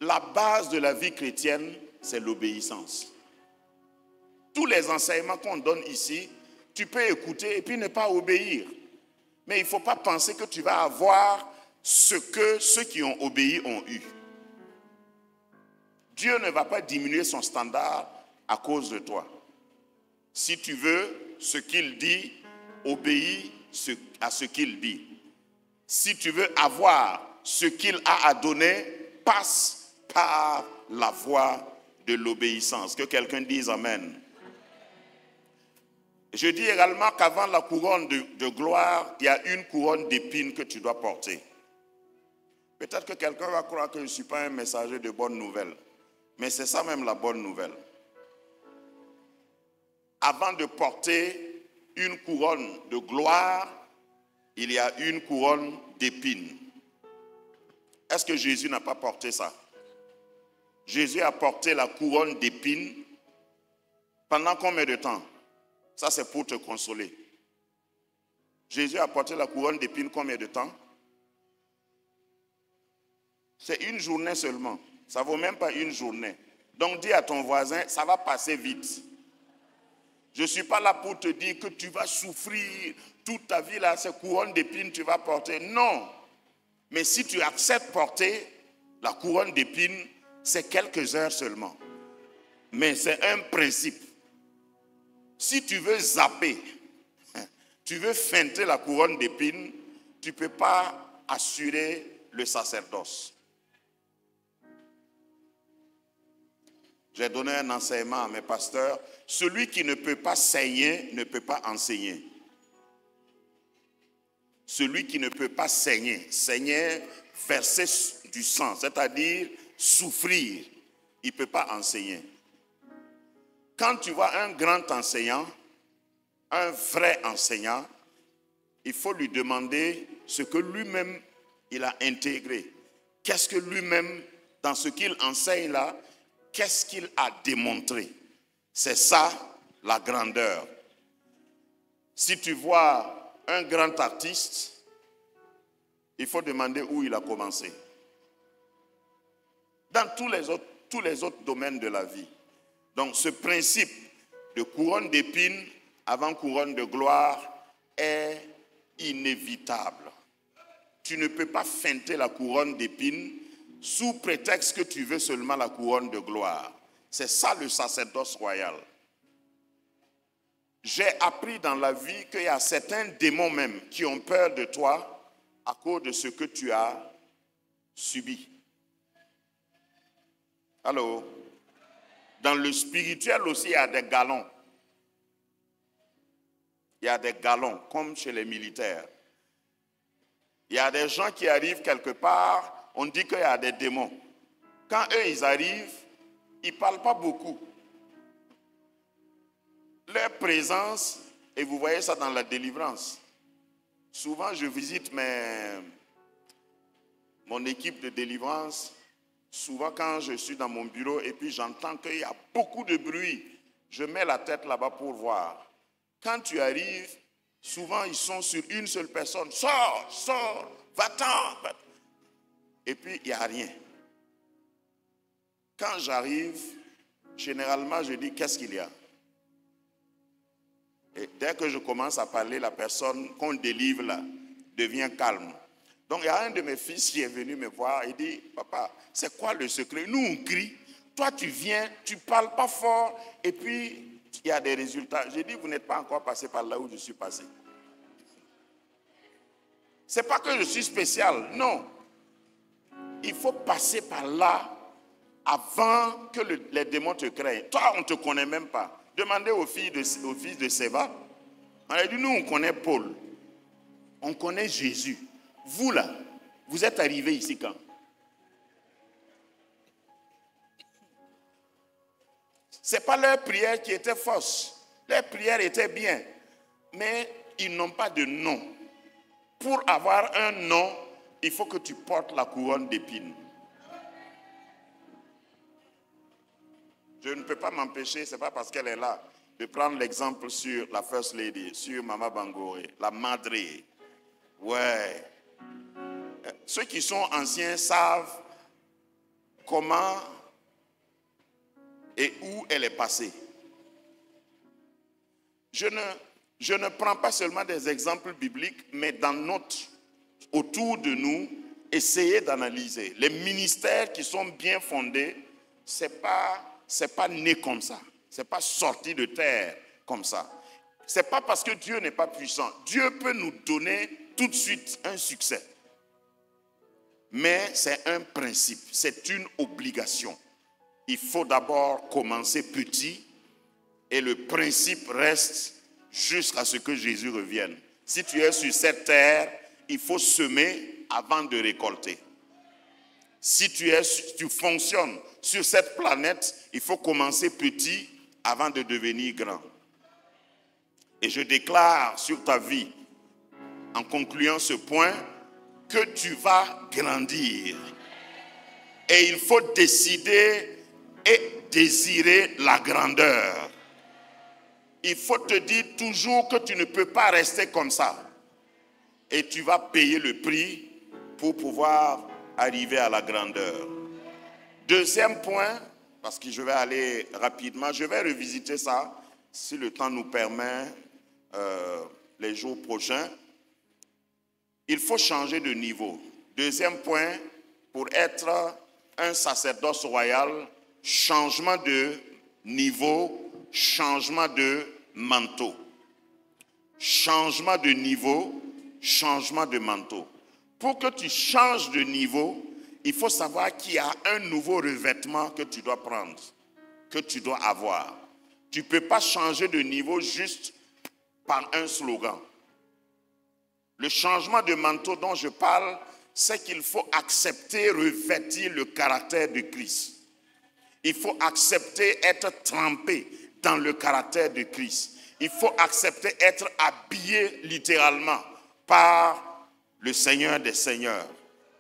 La base de la vie chrétienne, c'est l'obéissance. Tous les enseignements qu'on donne ici, tu peux écouter et puis ne pas obéir. Mais il ne faut pas penser que tu vas avoir ce que ceux qui ont obéi ont eu. Dieu ne va pas diminuer son standard à cause de toi. Si tu veux ce qu'il dit, obéis à ce qu'il dit. Si tu veux avoir ce qu'il a à donner, passe par la voie de l'obéissance. Que quelqu'un dise Amen. Je dis également qu'avant la couronne de gloire, il y a une couronne d'épines que tu dois porter. Peut-être que quelqu'un va croire que je ne suis pas un messager de bonnes nouvelles. Mais c'est ça même la bonne nouvelle. Avant de porter une couronne de gloire, il y a une couronne d'épines. Est-ce que Jésus n'a pas porté ça? Jésus a porté la couronne d'épines pendant combien de temps? Ça, c'est pour te consoler. Jésus a porté la couronne d'épines combien de temps? C'est une journée seulement. Ça ne vaut même pas une journée. Donc dis à ton voisin, ça va passer vite. Je ne suis pas là pour te dire que tu vas souffrir toute ta vie, là, ces couronnes d'épines tu vas porter. Non. Mais si tu acceptes porter la couronne d'épines, c'est quelques heures seulement. Mais c'est un principe. Si tu veux zapper, tu veux feinter la couronne d'épines, tu ne peux pas assurer le sacerdoce. J'ai donné un enseignement à mes pasteurs. Celui qui ne peut pas saigner ne peut pas enseigner. Celui qui ne peut pas saigner, verser du sang, c'est-à-dire souffrir, il ne peut pas enseigner. Quand tu vois un grand enseignant, un vrai enseignant, il faut lui demander ce que lui-même il a intégré. Qu'est-ce que lui-même, dans ce qu'il enseigne là, qu'est-ce qu'il a démontré? C'est ça la grandeur. Si tu vois un grand artiste, il faut demander où il a commencé. Dans tous les autres domaines de la vie. Donc ce principe de couronne d'épines avant couronne de gloire est inévitable. Tu ne peux pas feinter la couronne d'épines sous prétexte que tu veux seulement la couronne de gloire. C'est ça le sacerdoce royal. J'ai appris dans la vie qu'il y a certains démons même qui ont peur de toi à cause de ce que tu as subi. Allô? Dans le spirituel aussi, il y a des galons. Il y a des galons, comme chez les militaires. Il y a des gens qui arrivent quelque part, on dit qu'il y a des démons. Quand eux, ils arrivent, ils ne parlent pas beaucoup. Leur présence, et vous voyez ça dans la délivrance. Souvent, je visite mon équipe de délivrance. Souvent, quand je suis dans mon bureau et puis j'entends qu'il y a beaucoup de bruit, je mets la tête là-bas pour voir. Quand tu arrives, souvent, ils sont sur une seule personne. Sors, va-t'en. Et puis, il n'y a rien. Quand j'arrive, généralement, je dis, qu'est-ce qu'il y a? Et dès que je commence à parler, la personne qu'on délivre là devient calme. Donc il y a un de mes fils qui est venu me voir et dit, papa, c'est quoi le secret? Nous on crie, toi tu viens, tu ne parles pas fort et puis il y a des résultats. J'ai dit, vous n'êtes pas encore passé par là où je suis passé. Ce n'est pas que je suis spécial, non. Il faut passer par là avant que les démons te craignent. Toi, on ne te connaît même pas. Demandez aux fils de Séba. On a dit, nous, on connaît Paul. On connaît Jésus. Vous, là, vous êtes arrivés ici quand? Ce n'est pas leur prière qui était fausse. Leur prière était bien. Mais ils n'ont pas de nom. Pour avoir un nom, il faut que tu portes la couronne d'épines. Je ne peux pas m'empêcher, ce n'est pas parce qu'elle est là. de prendre l'exemple sur la First Lady, sur Mama Bangore, la Madre. Ouais. Ceux qui sont anciens savent comment et où elle est passée. Je ne prends pas seulement des exemples bibliques, mais autour de nous, essayez d'analyser. Les ministères qui sont bien fondés, c'est pas né comme ça. C'est pas sorti de terre comme ça. C'est pas parce que Dieu n'est pas puissant. Dieu peut nous donner tout de suite un succès. Mais c'est un principe, c'est une obligation. Il faut d'abord commencer petit et le principe reste jusqu'à ce que Jésus revienne. Si tu es sur cette terre, il faut semer avant de récolter. Si tu fonctionnes sur cette planète, il faut commencer petit avant de devenir grand. Et je déclare sur ta vie, en concluant ce point, que tu vas grandir. Et il faut décider et désirer la grandeur. Il faut te dire toujours que tu ne peux pas rester comme ça. Et tu vas payer le prix pour pouvoir arriver à la grandeur. Deuxième point, parce que je vais aller rapidement, je vais revisiter ça, si le temps nous permet, les jours prochains. Il faut changer de niveau. Deuxième point, pour être un sacerdoce royal, changement de niveau, changement de manteau. Changement de niveau, changement de manteau. Pour que tu changes de niveau, il faut savoir qu'il y a un nouveau revêtement que tu dois prendre, que tu dois avoir. Tu ne peux pas changer de niveau juste par un slogan. Le changement de manteau dont je parle, c'est qu'il faut accepter, revêtir le caractère de Christ. Il faut accepter être trempé dans le caractère de Christ. Il faut accepter être habillé littéralement par le Seigneur des Seigneurs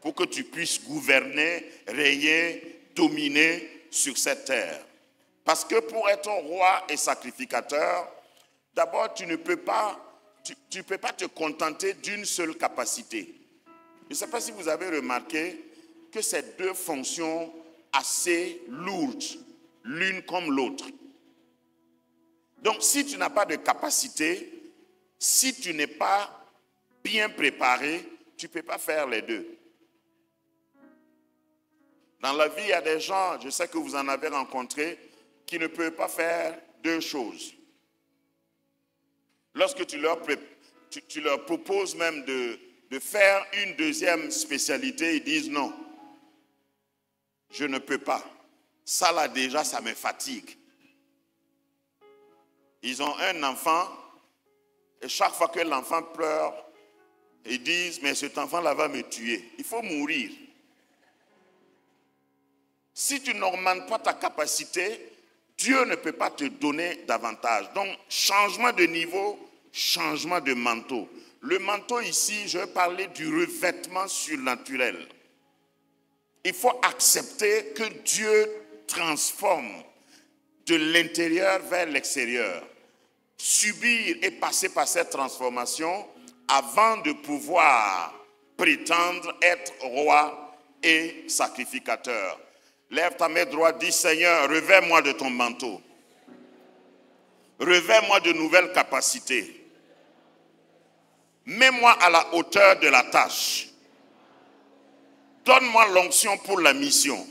pour que tu puisses gouverner, régner, dominer sur cette terre. Parce que pour être roi et sacrificateur, d'abord tu ne peux pas te contenter d'une seule capacité. Je ne sais pas si vous avez remarqué que ces deux fonctions assez lourdes, l'une comme l'autre. Donc si tu n'as pas de capacité, si tu n'es pas bien préparé, tu ne peux pas faire les deux. Dans la vie, il y a des gens, je sais que vous en avez rencontré, qui ne peuvent pas faire deux choses. Lorsque tu leur proposes même de faire une deuxième spécialité, ils disent non, je ne peux pas. Ça là déjà, ça me fatigue. Ils ont un enfant et chaque fois que l'enfant pleure, ils disent mais cet enfant-là va me tuer. Il faut mourir. Si tu n'augmentes pas ta capacité, Dieu ne peut pas te donner davantage. Donc, changement de niveau, changement de manteau. Le manteau ici, je vais parler du revêtement surnaturel. Il faut accepter que Dieu transforme de l'intérieur vers l'extérieur. Subir et passer par cette transformation avant de pouvoir prétendre être roi et sacrificateur. Lève ta main droite, dis Seigneur, revêt-moi de ton manteau. Revêt-moi de nouvelles capacités. Mets-moi à la hauteur de la tâche. Donne-moi l'onction pour la mission.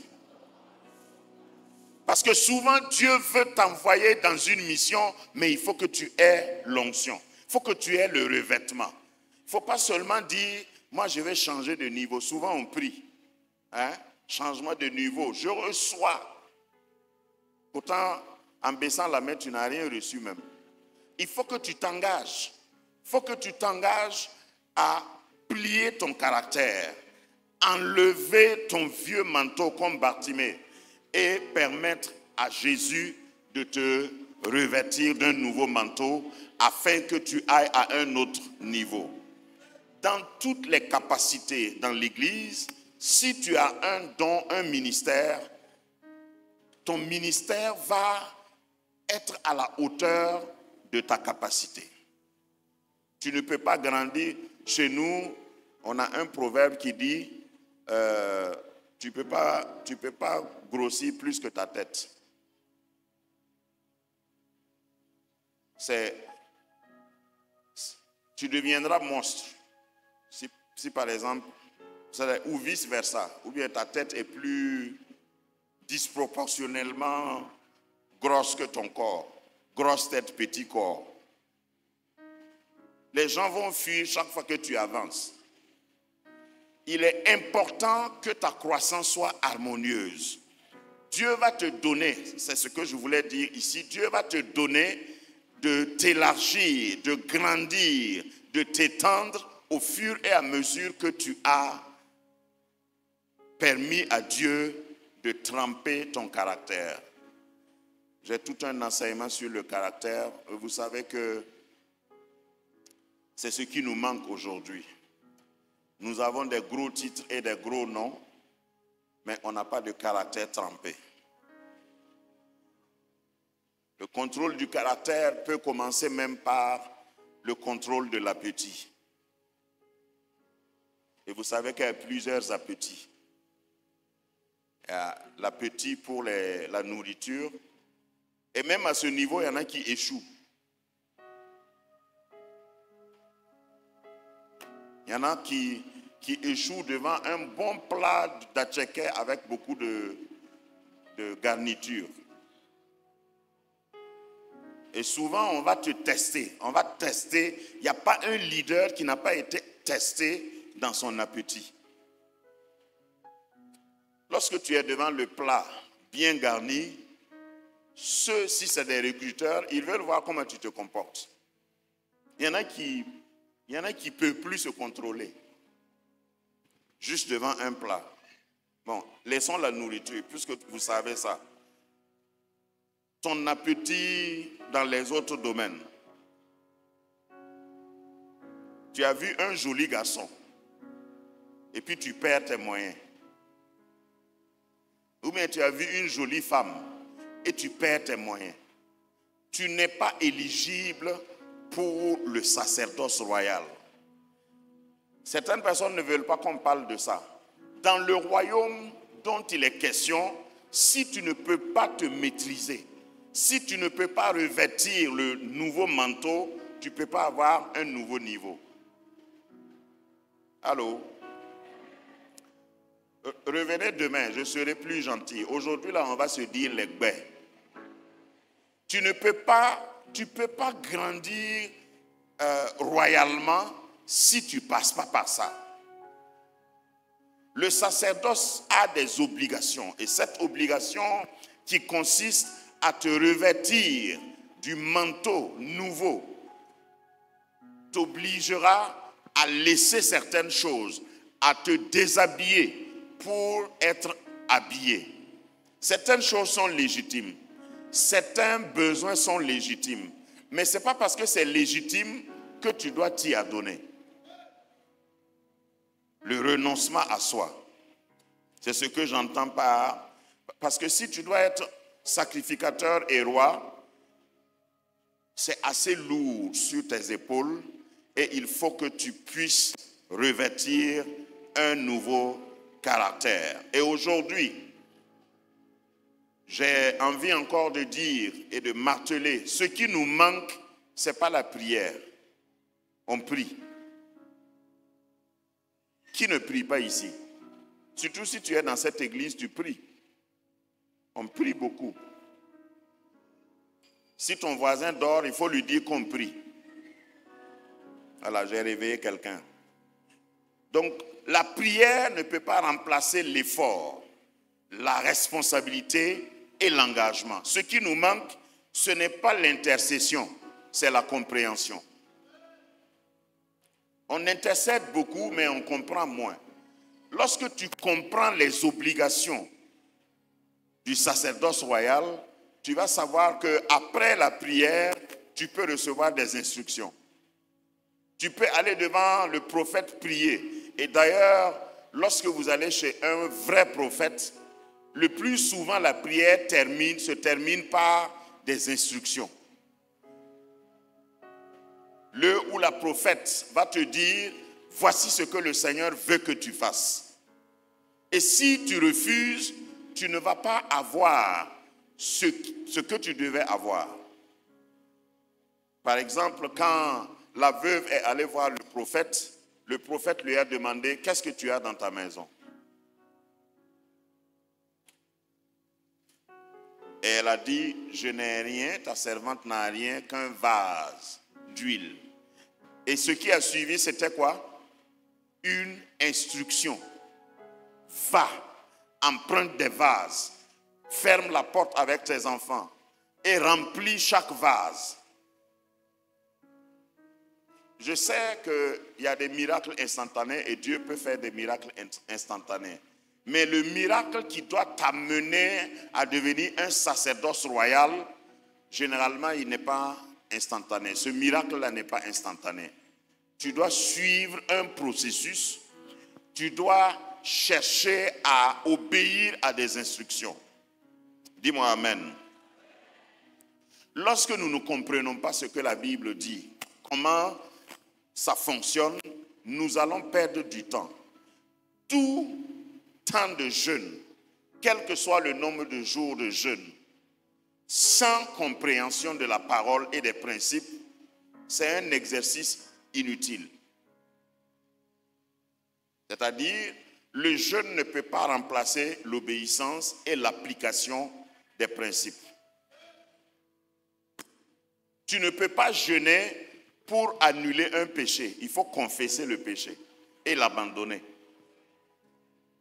Parce que souvent, Dieu veut t'envoyer dans une mission, mais il faut que tu aies l'onction. Il faut que tu aies le revêtement. Il ne faut pas seulement dire, moi je vais changer de niveau. Souvent on prie. Changement de niveau. Je reçois. Pourtant, en baissant la main, tu n'as rien reçu même. Il faut que tu t'engages. Il faut que tu t'engages à plier ton caractère, enlever ton vieux manteau comme Bartimée et permettre à Jésus de te revêtir d'un nouveau manteau afin que tu ailles à un autre niveau. Dans toutes les capacités dans l'Église, si tu as un don, un ministère, ton ministère va être à la hauteur de ta capacité. Tu ne peux pas grandir. Chez nous, on a un proverbe qui dit tu ne peux pas grossir plus que ta tête. Tu deviendras monstre. Si par exemple, ou vice-versa, ou bien ta tête est plus disproportionnellement grosse que ton corps. Grosse tête, petit corps. Les gens vont fuir chaque fois que tu avances. Il est important que ta croissance soit harmonieuse. Dieu va te donner, c'est ce que je voulais dire ici, Dieu va te donner de t'élargir, de grandir, de t'étendre au fur et à mesure que tu as permis à Dieu de tremper ton caractère. J'ai tout un enseignement sur le caractère. Vous savez que c'est ce qui nous manque aujourd'hui. Nous avons des gros titres et des gros noms, mais on n'a pas de caractère trempé. Le contrôle du caractère peut commencer même par le contrôle de l'appétit. Et vous savez qu'il y a plusieurs appétits. Il y a l'appétit pour la nourriture. Et même à ce niveau, il y en a qui échouent. Il y en a qui échouent devant un bon plat d'atchéké avec beaucoup de garniture. Et souvent, on va te tester. On va tester. Il n'y a pas un leader qui n'a pas été testé dans son appétit. Lorsque tu es devant le plat bien garni, si c'est des recruteurs, ils veulent voir comment tu te comportes. Il y en a qui ne peuvent plus se contrôler. Juste devant un plat. Bon, laissons la nourriture, puisque vous savez ça. Ton appétit dans les autres domaines. Tu as vu un joli garçon, et puis tu perds tes moyens. Ou bien tu as vu une jolie femme, et tu perds tes moyens. Tu n'es pas éligible pour le sacerdoce royal. Certaines personnes ne veulent pas qu'on parle de ça. Dans le royaume dont il est question, si tu ne peux pas te maîtriser, si tu ne peux pas revêtir le nouveau manteau, tu ne peux pas avoir un nouveau niveau. Allô? Revenez demain, je serai plus gentil. Aujourd'hui, là, on va se dire les baies. Tu ne peux pas grandir royalement si tu ne passes pas par ça. Le sacerdoce a des obligations. Et cette obligation qui consiste à te revêtir du manteau nouveau t'obligera à laisser certaines choses, à te déshabiller pour être habillé. Certaines choses sont légitimes. Certains besoins sont légitimes. Mais ce n'est pas parce que c'est légitime que tu dois t'y adonner. Le renoncement à soi. C'est ce que j'entends par... Parce que si tu dois être sacrificateur et roi, c'est assez lourd sur tes épaules et il faut que tu puisses revêtir un nouveau caractère. Et aujourd'hui, j'ai envie encore de dire et de marteler, ce qui nous manque, ce n'est pas la prière. On prie. Qui ne prie pas ici? Surtout si tu es dans cette église, tu pries. On prie beaucoup. Si ton voisin dort, il faut lui dire qu'on prie. Voilà, j'ai réveillé quelqu'un. Donc, la prière ne peut pas remplacer l'effort, la responsabilité et l'engagement. Ce qui nous manque, ce n'est pas l'intercession, c'est la compréhension. On intercède beaucoup, mais on comprend moins. Lorsque tu comprends les obligations du sacerdoce royal, tu vas savoir qu'après la prière, tu peux recevoir des instructions. Tu peux aller devant le prophète prier. Et d'ailleurs, lorsque vous allez chez un vrai prophète, le plus souvent la prière se termine par des instructions. Le ou la prophète va te dire, voici ce que le Seigneur veut que tu fasses. Et si tu refuses, tu ne vas pas avoir ce que tu devais avoir. Par exemple, quand la veuve est allée voir le prophète lui a demandé, qu'est-ce que tu as dans ta maison? Et elle a dit, je n'ai rien, ta servante n'a rien qu'un vase d'huile. Et ce qui a suivi, c'était quoi? Une instruction. Va, emprunte des vases, ferme la porte avec tes enfants et remplis chaque vase. Je sais qu'il y a des miracles instantanés et Dieu peut faire des miracles instantanés. Mais le miracle qui doit t'amener à devenir un sacerdoce royal, généralement, il n'est pas instantané. Ce miracle-là n'est pas instantané. Tu dois suivre un processus. Tu dois chercher à obéir à des instructions. Dis-moi amen. Lorsque nous ne comprenons pas ce que la Bible dit, comment ça fonctionne, nous allons perdre du temps. Tout temps de jeûne, quel que soit le nombre de jours de jeûne, sans compréhension de la parole et des principes, c'est un exercice inutile. C'est-à-dire, le jeûne ne peut pas remplacer l'obéissance et l'application des principes. Tu ne peux pas jeûner pour annuler un péché. Il faut confesser le péché et l'abandonner.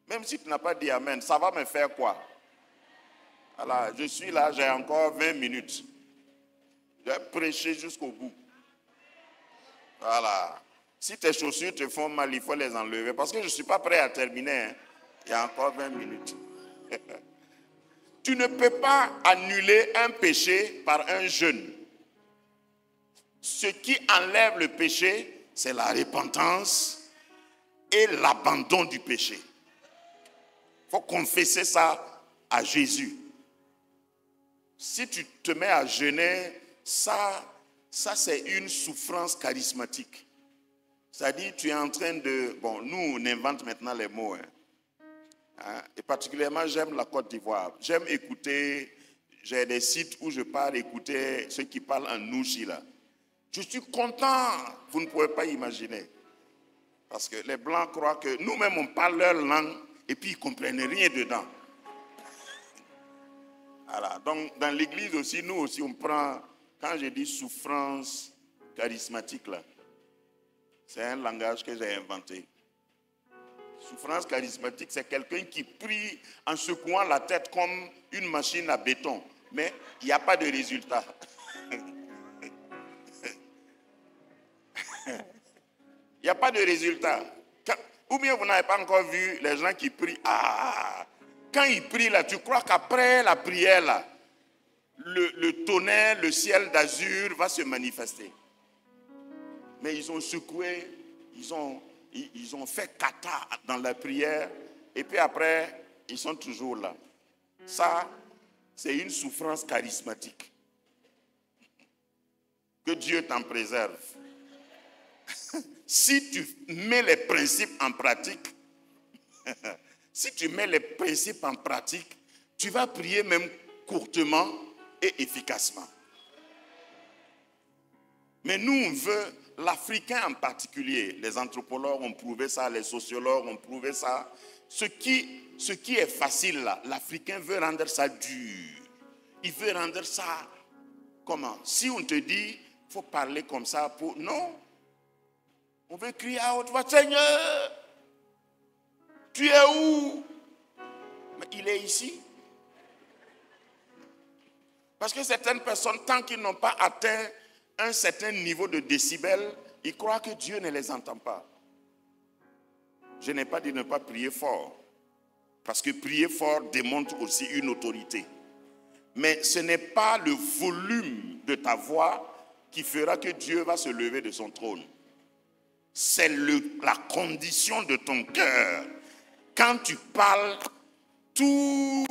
Même si tu n'as pas dit Amen, ça va me faire quoi? Voilà, je suis là, j'ai encore 20 minutes. Je vais prêcher jusqu'au bout. Voilà. Si tes chaussures te font mal, il faut les enlever. Parce que je ne suis pas prêt à terminer. Hein. Il y a encore 20 minutes. Tu ne peux pas annuler un péché par un jeûne. Ce qui enlève le péché, c'est la repentance et l'abandon du péché. Il faut confesser ça à Jésus. Si tu te mets à jeûner, ça c'est une souffrance charismatique. C'est-à-dire, tu es en train de... Bon, nous, on invente maintenant les mots. Et particulièrement, j'aime la Côte d'Ivoire. J'aime écouter... J'ai des sites où je pars écouter ceux qui parlent en nouchi, là. Je suis content. Vous ne pouvez pas imaginer. Parce que les Blancs croient que nous-mêmes, on parle leur langue et puis ils ne comprennent rien dedans. Voilà. Donc, dans l'église aussi, nous aussi, on prend... Quand je dis souffrance charismatique, là, c'est un langage que j'ai inventé. Souffrance charismatique, c'est quelqu'un qui prie en secouant la tête comme une machine à béton. Mais il n'y a pas de résultat. Il n'y a pas de résultat. Ou bien vous n'avez pas encore vu les gens qui prient. Quand ils prient là, tu crois qu'après la prière là, le tonnerre, le ciel d'azur va se manifester. Mais ils ont secoué, ils ont fait kata dans la prière, et puis après, ils sont toujours là. Ça, c'est une souffrance charismatique. Que Dieu t'en préserve. Si tu mets les principes en pratique, tu vas prier même courtement et efficacement. Mais nous, on veut, l'Africain en particulier, les anthropologues ont prouvé ça, les sociologues ont prouvé ça. Ce qui est facile là, l'Africain veut rendre ça dur. Il veut rendre ça comment? Si on te dit, il faut parler comme ça pour... Non. On veut crier à haute voix, Seigneur, tu es où? Mais il est ici. Parce que certaines personnes, tant qu'ils n'ont pas atteint un certain niveau de décibels, ils croient que Dieu ne les entend pas. Je n'ai pas dit ne pas prier fort. Parce que prier fort démontre aussi une autorité. Mais ce n'est pas le volume de ta voix qui fera que Dieu va se lever de son trône. C'est la condition de ton cœur. Quand tu parles, tout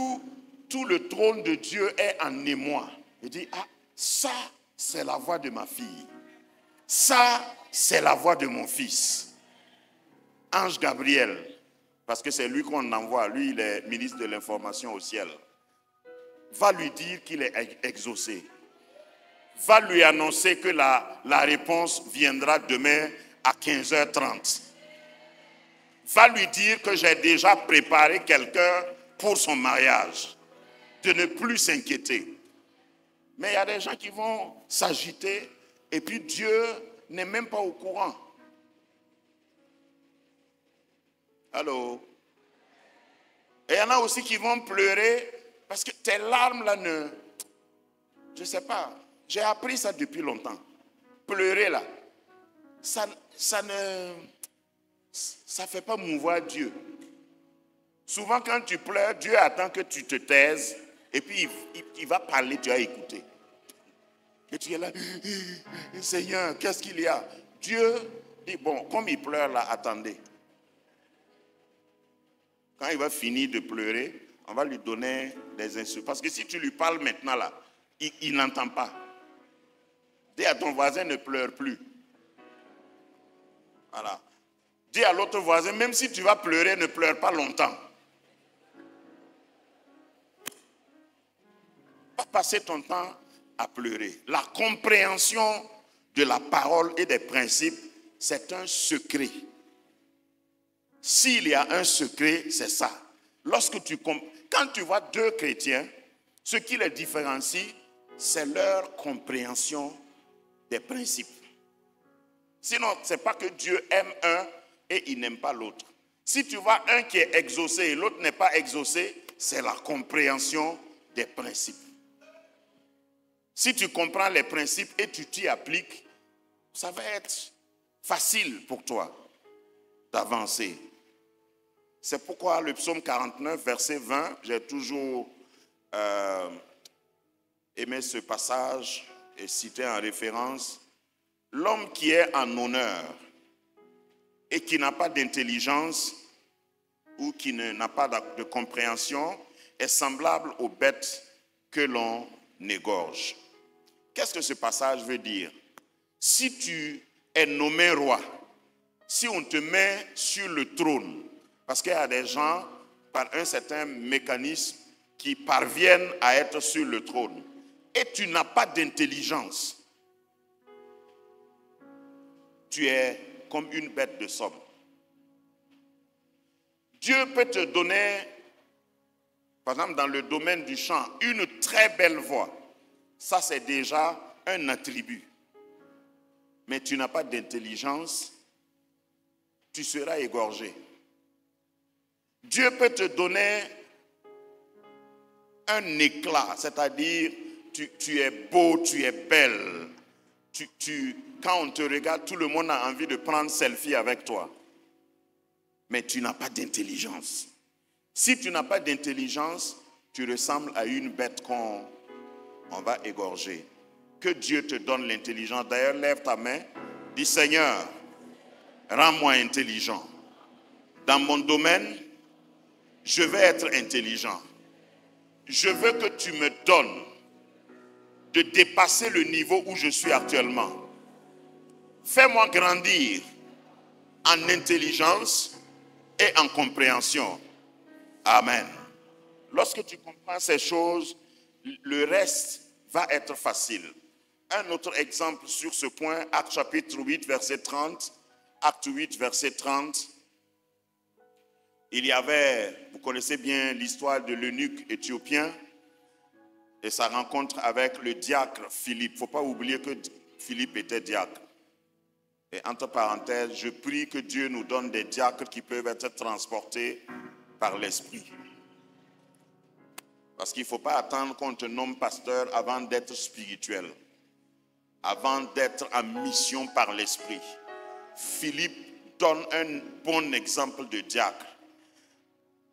le trône de Dieu est en émoi. Il dit, ah, ça, c'est la voix de ma fille. Ça, c'est la voix de mon fils. Ange Gabriel, parce que c'est lui qu'on envoie, lui il est ministre de l'information au ciel, va lui dire qu'il est exaucé. Va lui annoncer que la réponse viendra demain à 15h30. Va lui dire que j'ai déjà préparé quelqu'un pour son mariage. De ne plus s'inquiéter. Mais il y a des gens qui vont s'agiter et puis Dieu n'est même pas au courant. Allô? Et il y en a aussi qui vont pleurer parce que tes larmes là ne... Je ne sais pas. J'ai appris ça depuis longtemps. Pleurer là, ça ne fait pas mouvoir Dieu. Souvent quand tu pleures, Dieu attend que tu te taises et puis il va parler, tu vas écouter. Et tu es là, Seigneur, qu'est-ce qu'il y a? Dieu dit, bon, comme il pleure là, attendez. Quand il va finir de pleurer, on va lui donner des instructions. Parce que si tu lui parles maintenant là, il n'entend pas. Dis à ton voisin, ne pleure plus. Voilà. Dis à l'autre voisin, même si tu vas pleurer, ne pleure pas longtemps. Pas passer ton temps à pleurer. La compréhension de la parole et des principes, c'est un secret. S'il y a un secret, c'est ça. Quand tu vois deux chrétiens, ce qui les différencie, c'est leur compréhension des principes. Sinon, ce n'est pas que Dieu aime un et il n'aime pas l'autre. Si tu vois un qui est exaucé et l'autre n'est pas exaucé, c'est la compréhension des principes. Si tu comprends les principes et tu t'y appliques, ça va être facile pour toi d'avancer. C'est pourquoi le psaume 49, verset 20, j'ai toujours aimé ce passage et cité en référence. L'homme qui est en honneur et qui n'a pas d'intelligence ou qui n'a pas de compréhension est semblable aux bêtes que l'on égorge. Qu'est-ce que ce passage veut dire? Si tu es nommé roi, si on te met sur le trône, parce qu'il y a des gens, par un certain mécanisme, qui parviennent à être sur le trône, et tu n'as pas d'intelligence, tu es comme une bête de somme. Dieu peut te donner, par exemple dans le domaine du chant, une très belle voix. Ça, c'est déjà un attribut. Mais tu n'as pas d'intelligence, tu seras égorgé. Dieu peut te donner un éclat, c'est-à-dire tu es beau, tu es belle. Quand on te regarde, tout le monde a envie de prendre selfie avec toi. Mais tu n'as pas d'intelligence. Si tu n'as pas d'intelligence, tu ressembles à une bête qu'on va égorger. Que Dieu te donne l'intelligence. D'ailleurs, lève ta main, dis Seigneur, rends-moi intelligent. Dans mon domaine, je vais être intelligent. Je veux que tu me donnes de dépasser le niveau où je suis actuellement. Fais-moi grandir en intelligence et en compréhension. Amen. Lorsque tu comprends ces choses, le reste va être facile. Un autre exemple sur ce point, Actes chapitre 8, verset 30. Actes 8, verset 30. Il y avait, vous connaissez bien l'histoire de l'eunuque éthiopien et sa rencontre avec le diacre Philippe. Il ne faut pas oublier que Philippe était diacre. Et entre parenthèses, je prie que Dieu nous donne des diacres qui peuvent être transportés par l'Esprit. Parce qu'il ne faut pas attendre qu'on te nomme pasteur avant d'être spirituel, avant d'être en mission par l'Esprit. Philippe donne un bon exemple de diacre.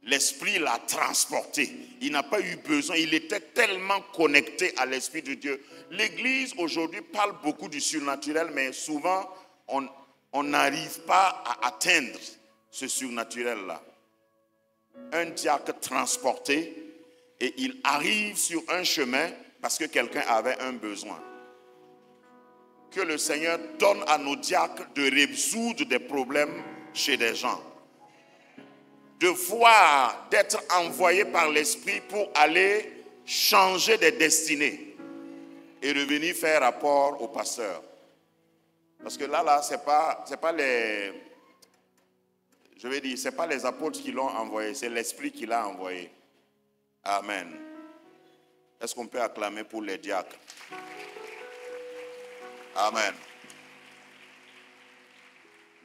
L'Esprit l'a transporté. Il n'a pas eu besoin. Il était tellement connecté à l'Esprit de Dieu. L'Église aujourd'hui parle beaucoup du surnaturel, mais souvent, on n'arrive pas à atteindre ce surnaturel-là. Un diacre transporté, et il arrive sur un chemin parce que quelqu'un avait un besoin. Que le Seigneur donne à nos diacres de résoudre des problèmes chez des gens. De voir, d'être envoyés par l'Esprit pour aller changer des destinées et revenir faire rapport au pasteur. Parce que là, c'est pas les, je vais dire, c'est pas les apôtres qui l'ont envoyé, c'est l'Esprit qui l'a envoyé. Amen. Est-ce qu'on peut acclamer pour les diacres? Amen.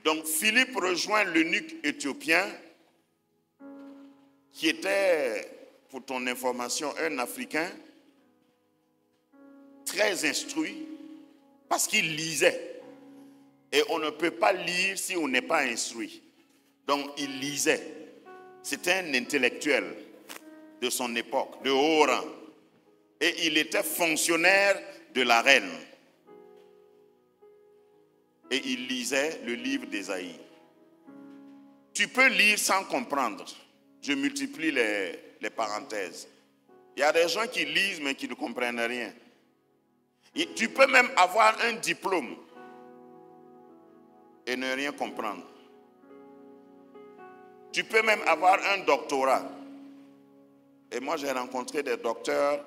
Donc Philippe rejoint l'eunuque éthiopien qui était, pour ton information, un Africain très instruit parce qu'il lisait. Et on ne peut pas lire si on n'est pas instruit. Donc il lisait. C'était un intellectuel de son époque, de haut rang. Et il était fonctionnaire de la reine. Et il lisait le livre d'Ésaïe. Tu peux lire sans comprendre. Je multiplie les parenthèses. Il y a des gens qui lisent mais qui ne comprennent rien. Et tu peux même avoir un diplôme et ne rien comprendre. Tu peux même avoir un doctorat. Et moi j'ai rencontré des docteurs.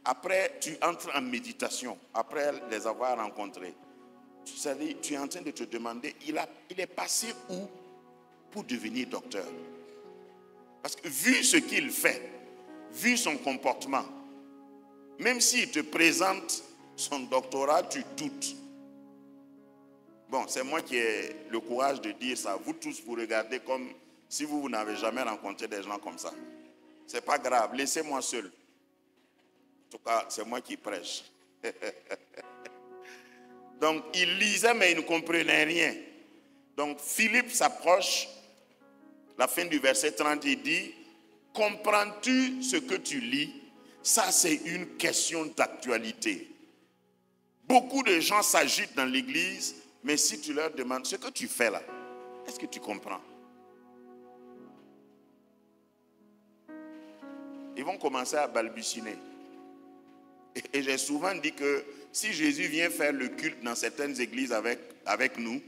Après tu entres en méditation, après les avoir rencontrés. Tu es en train de te demander, il est passé où pour devenir docteur? Parce que vu ce qu'il fait, vu son comportement, même s'il te présente son doctorat, tu doutes. Bon, c'est moi qui ai le courage de dire ça. Vous tous, vous regardez comme si vous n'avez jamais rencontré des gens comme ça. C'est pas grave, laissez-moi seul. En tout cas, c'est moi qui prêche. Donc, il lisait, mais il ne comprenait rien. Donc, Philippe s'approche, la fin du verset 30, il dit, « Comprends-tu ce que tu lis? Ça, c'est une question d'actualité. Beaucoup de gens s'agitent dans l'église, mais si tu leur demandes, ce que tu fais là, est-ce que tu comprends? Ils vont commencer à balbutiner. Et j'ai souvent dit que si Jésus vient faire le culte dans certaines églises avec nous,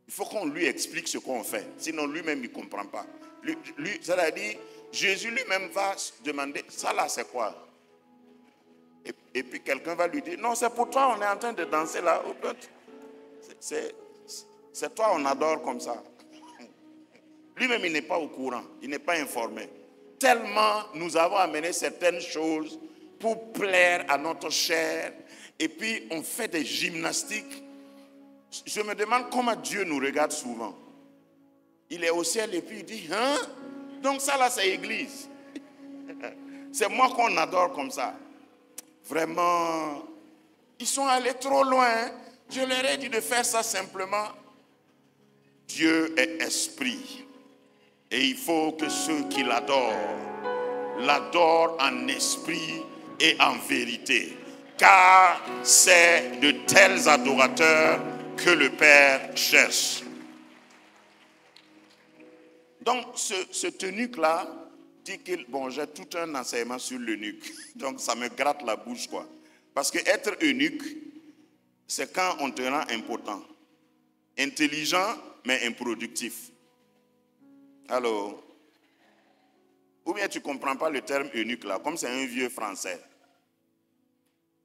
il faut qu'on lui explique ce qu'on fait. Sinon, lui-même, il ne comprend pas. C'est-à-dire, Jésus lui-même va se demander, ça là, c'est quoi? Et puis quelqu'un va lui dire, non, c'est pour toi, on est en train de danser là. C'est toi, on adore comme ça. Lui-même, il n'est pas au courant, il n'est pas informé. Tellement nous avons amené certaines choses pour plaire à notre chair. Et puis, on fait des gymnastiques. Je me demande comment Dieu nous regarde souvent. Il est au ciel et puis il dit, hein? Donc ça là, c'est église. C'est moi qu'on adore comme ça. Vraiment, ils sont allés trop loin. Je leur ai dit de faire ça simplement. Dieu est esprit. Et il faut que ceux qui l'adorent en esprit et en vérité. Car c'est de tels adorateurs que le Père cherche. Donc, ce eunuque-là dit que, bon, j'ai tout un enseignement sur l'eunuque. Donc, ça me gratte la bouche, quoi. Parce que être eunuque, c'est quand on te rend impotent. Intelligent, mais improductif. Allô? Ou bien tu ne comprends pas le terme eunuque, là, comme c'est un vieux français.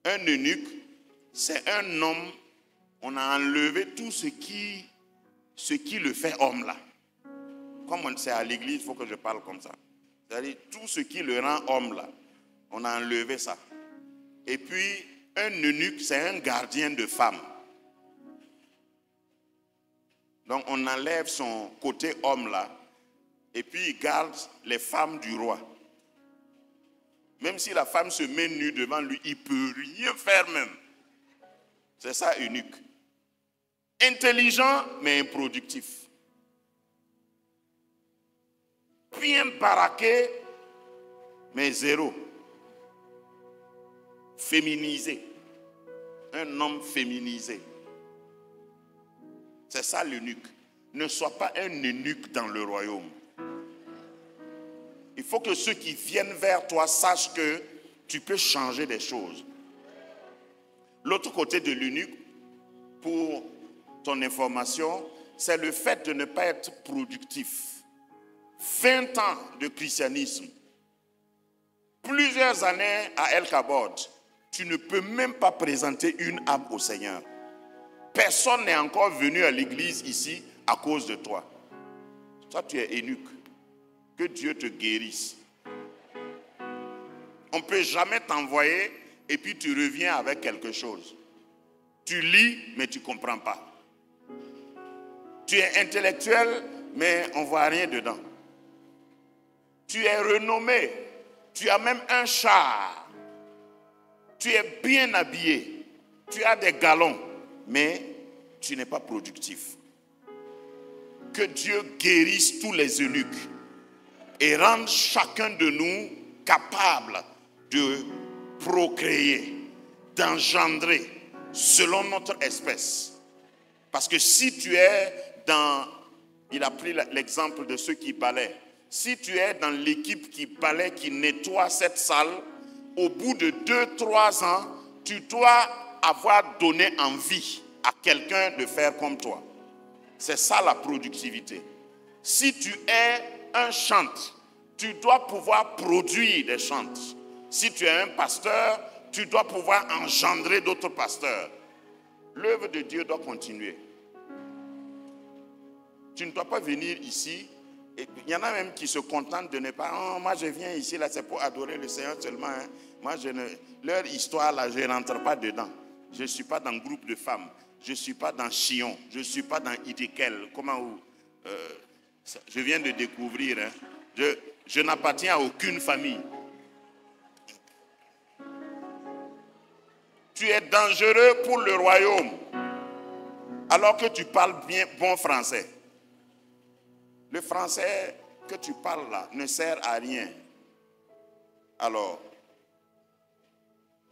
Un eunuque, c'est un homme, on a enlevé tout ce qui le fait homme là. Comme c'est à l'église, il faut que je parle comme ça. C'est-à-dire tout ce qui le rend homme là, on a enlevé ça. Et puis, un eunuque, c'est un gardien de femme. Donc on enlève son côté homme là, et puis il garde les femmes du roi. Même si la femme se met nue devant lui, il ne peut rien faire même. C'est ça, eunuque. Intelligent, mais improductif. Bien baraqué, mais zéro. Féminisé. Un homme féminisé. C'est ça l'eunuque. Ne sois pas un eunuque dans le royaume. Il faut que ceux qui viennent vers toi sachent que tu peux changer des choses. L'autre côté de l'eunuque, pour ton information, c'est le fait de ne pas être productif. 20 ans de christianisme, plusieurs années à El Kabod, tu ne peux même pas présenter une âme au Seigneur. Personne n'est encore venu à l'église ici à cause de toi. Toi, tu es eunuque. Que Dieu te guérisse. On ne peut jamais t'envoyer et puis tu reviens avec quelque chose. Tu lis, mais tu ne comprends pas. Tu es intellectuel, mais on ne voit rien dedans. Tu es renommé. Tu as même un char. Tu es bien habillé. Tu as des galons, mais tu n'es pas productif. Que Dieu guérisse tous les eunuques et rende chacun de nous capable de procréer, d'engendrer selon notre espèce. Parce que si tu es dans, il a pris l'exemple de ceux qui balaient, si tu es dans l'équipe qui balaie, qui nettoie cette salle, au bout de 2-3 ans, tu dois avoir donné envie à quelqu'un de faire comme toi. C'est ça la productivité. Si tu es un chantre, tu dois pouvoir produire des chantres. Si tu es un pasteur, tu dois pouvoir engendrer d'autres pasteurs. L'œuvre de Dieu doit continuer. Tu ne dois pas venir ici. Il y en a même qui se contentent de ne pas. Oh, moi je viens ici, là c'est pour adorer le Seigneur seulement. Hein. Moi leur histoire là, je ne rentre pas dedans. Je ne suis pas dans le groupe de femmes. Je ne suis pas dans Chion. Je ne suis pas dans Idékel. Je viens de découvrir. Hein. Je n'appartiens à aucune famille. Tu es dangereux pour le royaume alors que tu parles bien bon français. Le français que tu parles là ne sert à rien. Alors,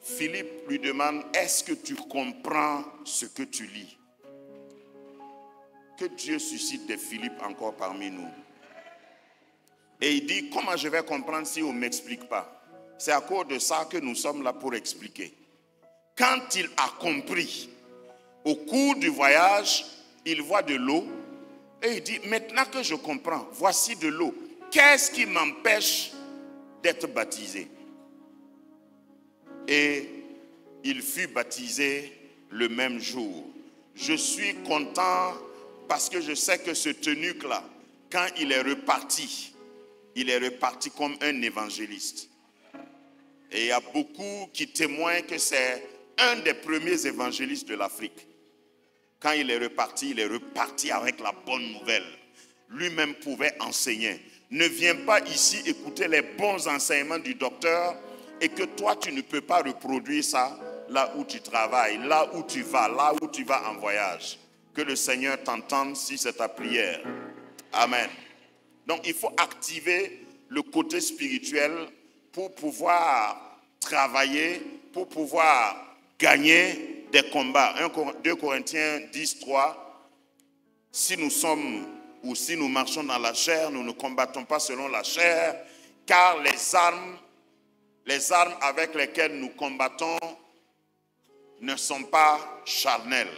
Philippe lui demande, est-ce que tu comprends ce que tu lis? Que Dieu suscite des Philippe encore parmi nous. Et il dit, comment je vais comprendre si on ne m'explique pas? C'est à cause de ça que nous sommes là pour expliquer. Quand il a compris, au cours du voyage, il voit de l'eau et il dit, maintenant que je comprends, voici de l'eau. Qu'est-ce qui m'empêche d'être baptisé? Et il fut baptisé le même jour. Je suis content parce que je sais que ce eunuque-là, quand il est reparti comme un évangéliste. Et il y a beaucoup qui témoignent que c'est un des premiers évangélistes de l'Afrique. Quand il est reparti avec la bonne nouvelle. Lui-même pouvait enseigner. Ne viens pas ici écouter les bons enseignements du docteur et que toi, tu ne peux pas reproduire ça là où tu travailles, là où tu vas en voyage. Que le Seigneur t'entende si c'est ta prière. Amen. Donc, il faut activer le côté spirituel pour pouvoir travailler, pour pouvoir gagner des combats. 2 Corinthiens 10, 3. Si nous sommes ou si nous marchons dans la chair, nous ne combattons pas selon la chair, car les armes avec lesquelles nous combattons ne sont pas charnelles,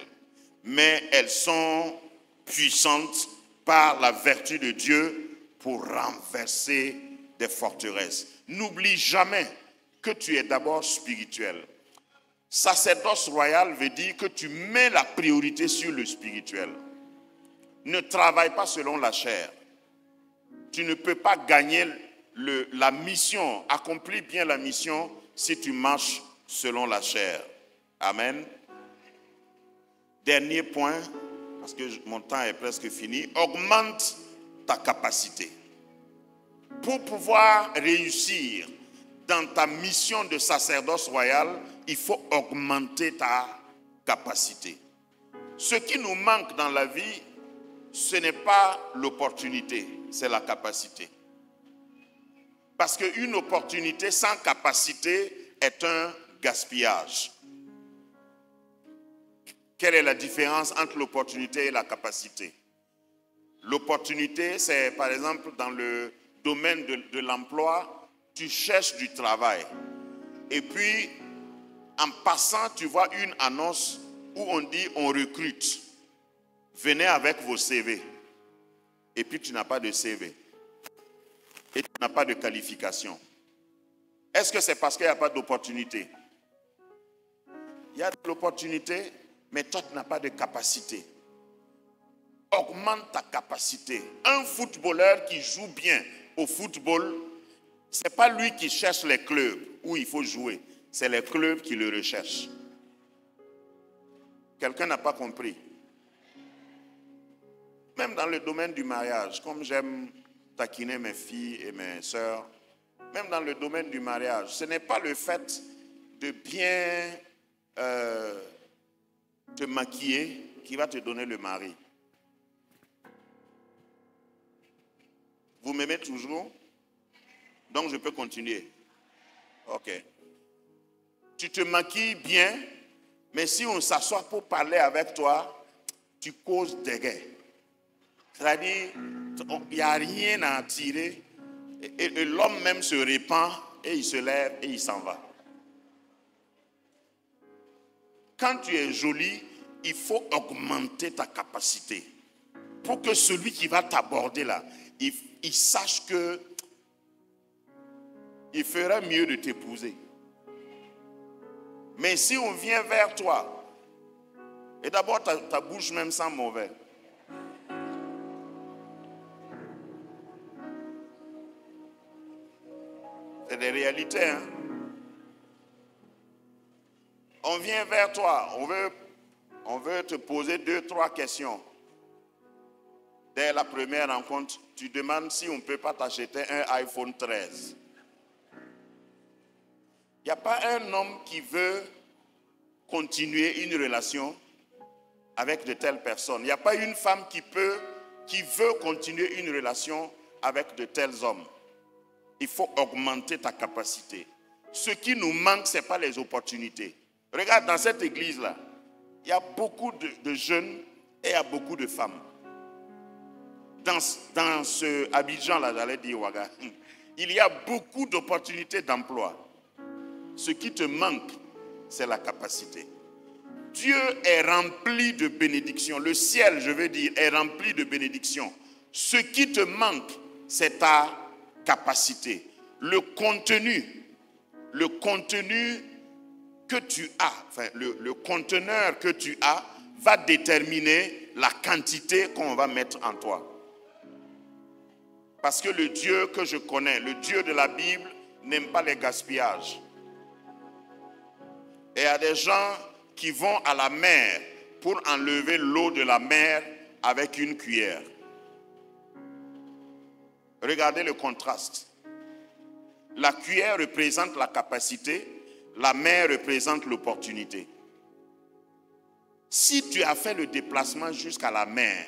mais elles sont puissantes par la vertu de Dieu pour renverser des forteresses. N'oublie jamais que tu es d'abord spirituel. Sacerdoce royal veut dire que tu mets la priorité sur le spirituel. Ne travaille pas selon la chair. Tu ne peux pas gagner la mission, accomplir bien la mission si tu marches selon la chair. Amen. Dernier point, parce que mon temps est presque fini, augmente ta capacité. Pour pouvoir réussir dans ta mission de sacerdoce royal, il faut augmenter ta capacité. Ce qui nous manque dans la vie, ce n'est pas l'opportunité, c'est la capacité. Parce qu'une opportunité sans capacité est un gaspillage. Quelle est la différence entre l'opportunité et la capacité? L'opportunité, c'est par exemple dans le domaine de l'emploi, tu cherches du travail. Et puis, en passant, tu vois une annonce où on dit on recrute. Venez avec vos CV. Et puis tu n'as pas de CV. Et tu n'as pas de qualification. Est-ce que c'est parce qu'il n'y a pas d'opportunité? Il y a de l'opportunité, mais toi tu n'as pas de capacité. Augmente ta capacité. Un footballeur qui joue bien au football, ce n'est pas lui qui cherche les clubs où il faut jouer. C'est les clubs qui le recherchent. Quelqu'un n'a pas compris. Même dans le domaine du mariage, comme j'aime taquiner mes filles et mes sœurs, même dans le domaine du mariage, ce n'est pas le fait de bien te maquiller qui va te donner le mari. Vous m'aimez toujours? Donc je peux continuer. Ok. Tu te maquilles bien, mais si on s'assoit pour parler avec toi, tu causes des guerres. C'est-à-dire, il n'y a rien à tirer. Et l'homme même se répand et il se lève et il s'en va. Quand tu es jolie, il faut augmenter ta capacité. Pour que celui qui va t'aborder là, il sache que il ferait mieux de t'épouser. Mais si on vient vers toi, et d'abord ta bouche même sent mauvais. C'est des réalités, hein. On vient vers toi, on veut te poser 2-3 questions. Dès la première rencontre, tu demandes si on ne peut pas t'acheter un iPhone 13. Il n'y a pas un homme qui veut continuer une relation avec de telles personnes. Il n'y a pas une femme qui veut continuer une relation avec de tels hommes. Il faut augmenter ta capacité. Ce qui nous manque, ce n'est pas les opportunités. Regarde, dans cette église-là, il y a beaucoup de jeunes et il y a beaucoup de femmes. Dans ce Abidjan-là, j'allais dire Ouaga, il y a beaucoup d'opportunités d'emploi. Ce qui te manque, c'est la capacité. Dieu est rempli de bénédictions. Le ciel, je veux dire, est rempli de bénédictions. Ce qui te manque, c'est ta capacité. Le contenu que tu as, enfin le conteneur que tu as, va déterminer la quantité qu'on va mettre en toi. Parce que le Dieu que je connais, le Dieu de la Bible, n'aime pas les gaspillages. Et il y a des gens qui vont à la mer pour enlever l'eau de la mer avec une cuillère. Regardez le contraste. La cuillère représente la capacité, la mer représente l'opportunité. Si tu as fait le déplacement jusqu'à la mer,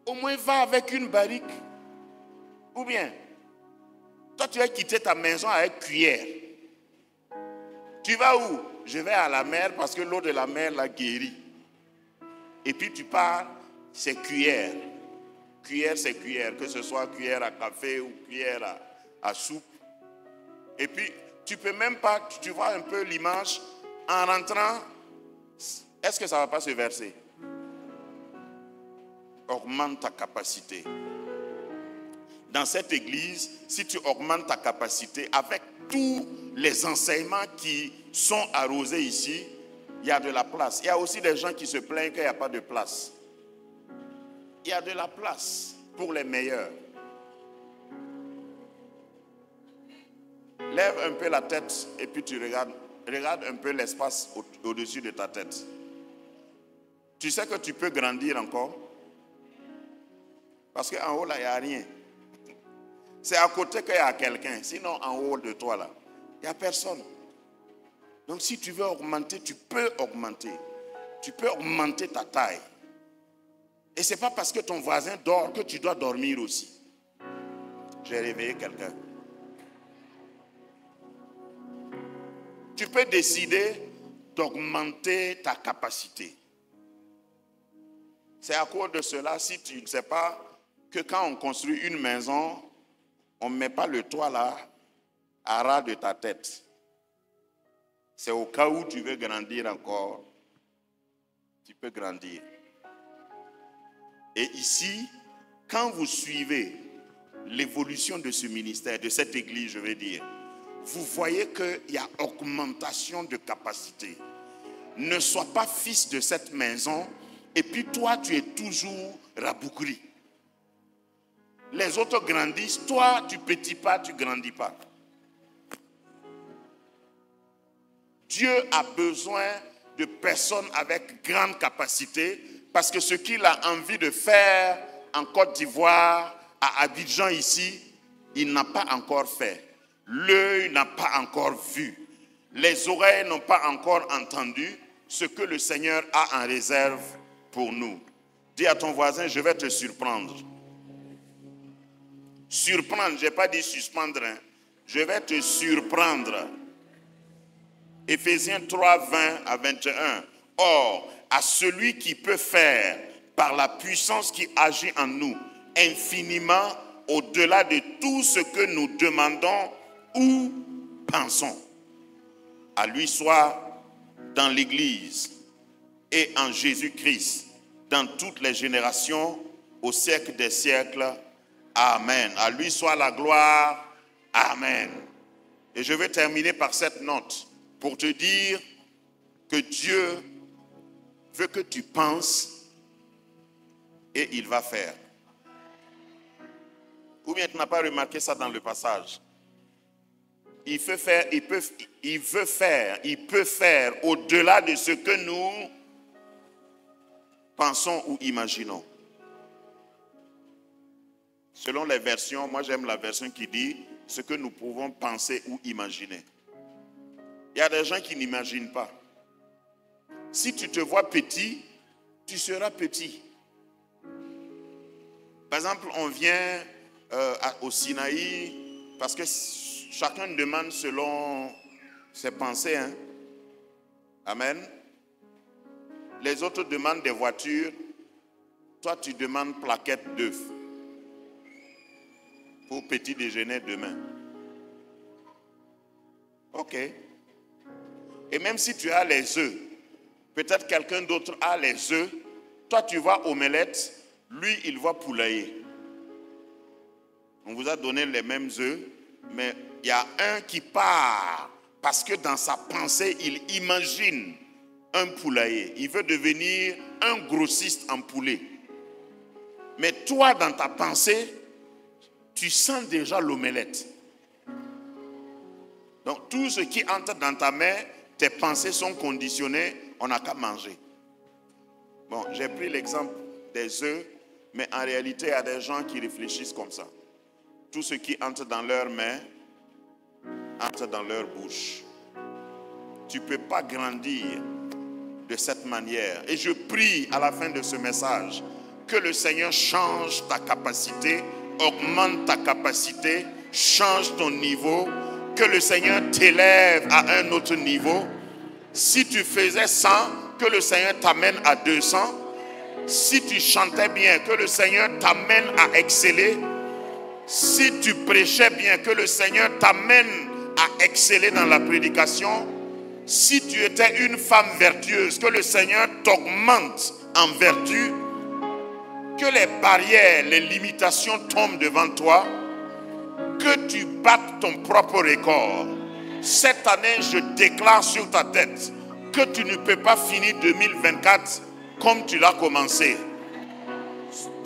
au moins va avec une barrique. Ou bien, toi tu as quitté ta maison avec cuillère. Tu vas où? Je vais à la mer parce que l'eau de la mer l'a guéri. Et puis tu pars, c'est cuillère. Cuillère, c'est cuillère. Que ce soit cuillère à café ou cuillère à soupe. Et puis, tu peux même pas, tu vois un peu l'image, en rentrant, est-ce que ça ne va pas se verser? Augmente ta capacité. Dans cette église, si tu augmentes ta capacité avec tous les enseignements qui sont arrosés ici, il y a de la place. Il y a aussi des gens qui se plaignent qu'il n'y a pas de place. Il y a de la place pour les meilleurs. Lève un peu la tête et puis tu regarde un peu l'espace au-dessus de ta tête. Tu sais que tu peux grandir encore? Parce qu'en haut là, il n'y a rien. C'est à côté qu'il y a quelqu'un. Sinon, en haut de toi là, il n'y a personne. Donc si tu veux augmenter, tu peux augmenter. Tu peux augmenter ta taille. Et ce n'est pas parce que ton voisin dort que tu dois dormir aussi. J'ai réveillé quelqu'un. Tu peux décider d'augmenter ta capacité. C'est à cause de cela, si tu ne sais pas, que quand on construit une maison, on ne met pas le toit là à ras de ta tête. C'est au cas où tu veux grandir encore, tu peux grandir. Et ici, quand vous suivez l'évolution de ce ministère, de cette église, je vais dire, vous voyez qu'il y a augmentation de capacité. Ne sois pas fils de cette maison et puis toi, tu es toujours rabougri. Les autres grandissent, toi, tu pétis pas, tu grandis pas. Dieu a besoin de personnes avec grande capacité parce que ce qu'il a envie de faire en Côte d'Ivoire, à Abidjan ici, il n'a pas encore fait. L'œil n'a pas encore vu. Les oreilles n'ont pas encore entendu ce que le Seigneur a en réserve pour nous. Dis à ton voisin, je vais te surprendre. Surprendre, je n'ai pas dit suspendre. Hein. Je vais te surprendre. Éphésiens 3, 20 à 21. Or, à celui qui peut faire, par la puissance qui agit en nous, infiniment au-delà de tout ce que nous demandons ou pensons. À lui soit dans l'Église et en Jésus-Christ, dans toutes les générations, au siècle des siècles. Amen. À lui soit la gloire. Amen. Et je vais terminer par cette note pour te dire que Dieu veut que tu penses et il va faire. Ou bien tu n'as pas remarqué ça dans le passage. Il veut faire au-delà de ce que nous pensons ou imaginons. Selon les versions, moi j'aime la version qui dit ce que nous pouvons penser ou imaginer. Il y a des gens qui n'imaginent pas. Si tu te vois petit, tu seras petit. Par exemple, on vient au Sinaï parce que chacun demande selon ses pensées. Hein? Amen. Les autres demandent des voitures. Toi, tu demandes plaquettes d'œufs pour petit déjeuner demain. Ok. Et même si tu as les œufs, peut-être quelqu'un d'autre a les œufs, toi tu vois omelette, lui il voit poulailler. On vous a donné les mêmes œufs, mais il y a un qui part parce que dans sa pensée, il imagine un poulailler. Il veut devenir un grossiste en poulet. Mais toi, dans ta pensée, tu sens déjà l'omelette. Donc tout ce qui entre dans ta main, tes pensées sont conditionnées, on n'a qu'à manger. Bon, j'ai pris l'exemple des œufs, mais en réalité, il y a des gens qui réfléchissent comme ça. Tout ce qui entre dans leurs mains, entre dans leur bouche. Tu ne peux pas grandir de cette manière. Et je prie à la fin de ce message que le Seigneur change ta capacité, augmente ta capacité, change ton niveau, que le Seigneur t'élève à un autre niveau. Si tu faisais 100, que le Seigneur t'amène à 200. Si tu chantais bien, que le Seigneur t'amène à exceller. Si tu prêchais bien, que le Seigneur t'amène à exceller dans la prédication. Si tu étais une femme vertueuse, que le Seigneur t'augmente en vertu. Que les barrières, les limitations tombent devant toi. Que tu battes ton propre record. Cette année, je déclare sur ta tête que tu ne peux pas finir 2024 comme tu l'as commencé.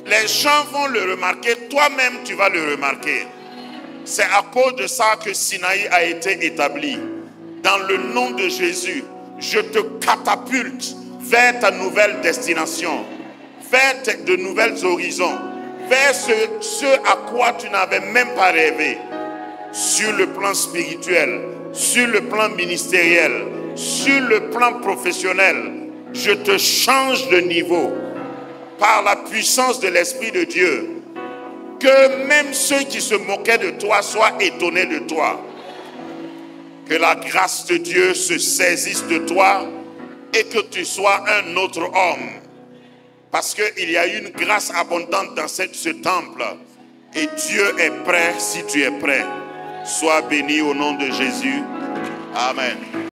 Les gens vont le remarquer, toi-même tu vas le remarquer. C'est à cause de ça que Sinaï a été établi. Dans le nom de Jésus, je te catapulte vers ta nouvelle destination, vers de nouvelles horizons, vers ce à quoi tu n'avais même pas rêvé. Sur le plan spirituel, sur le plan ministériel, sur le plan professionnel, je te change de niveau par la puissance de l'Esprit de Dieu. Que même ceux qui se moquaient de toi soient étonnés de toi. Que la grâce de Dieu se saisisse de toi et que tu sois un autre homme. Parce qu'il y a une grâce abondante dans ce temple. Et Dieu est prêt si tu es prêt. Sois béni au nom de Jésus. Amen.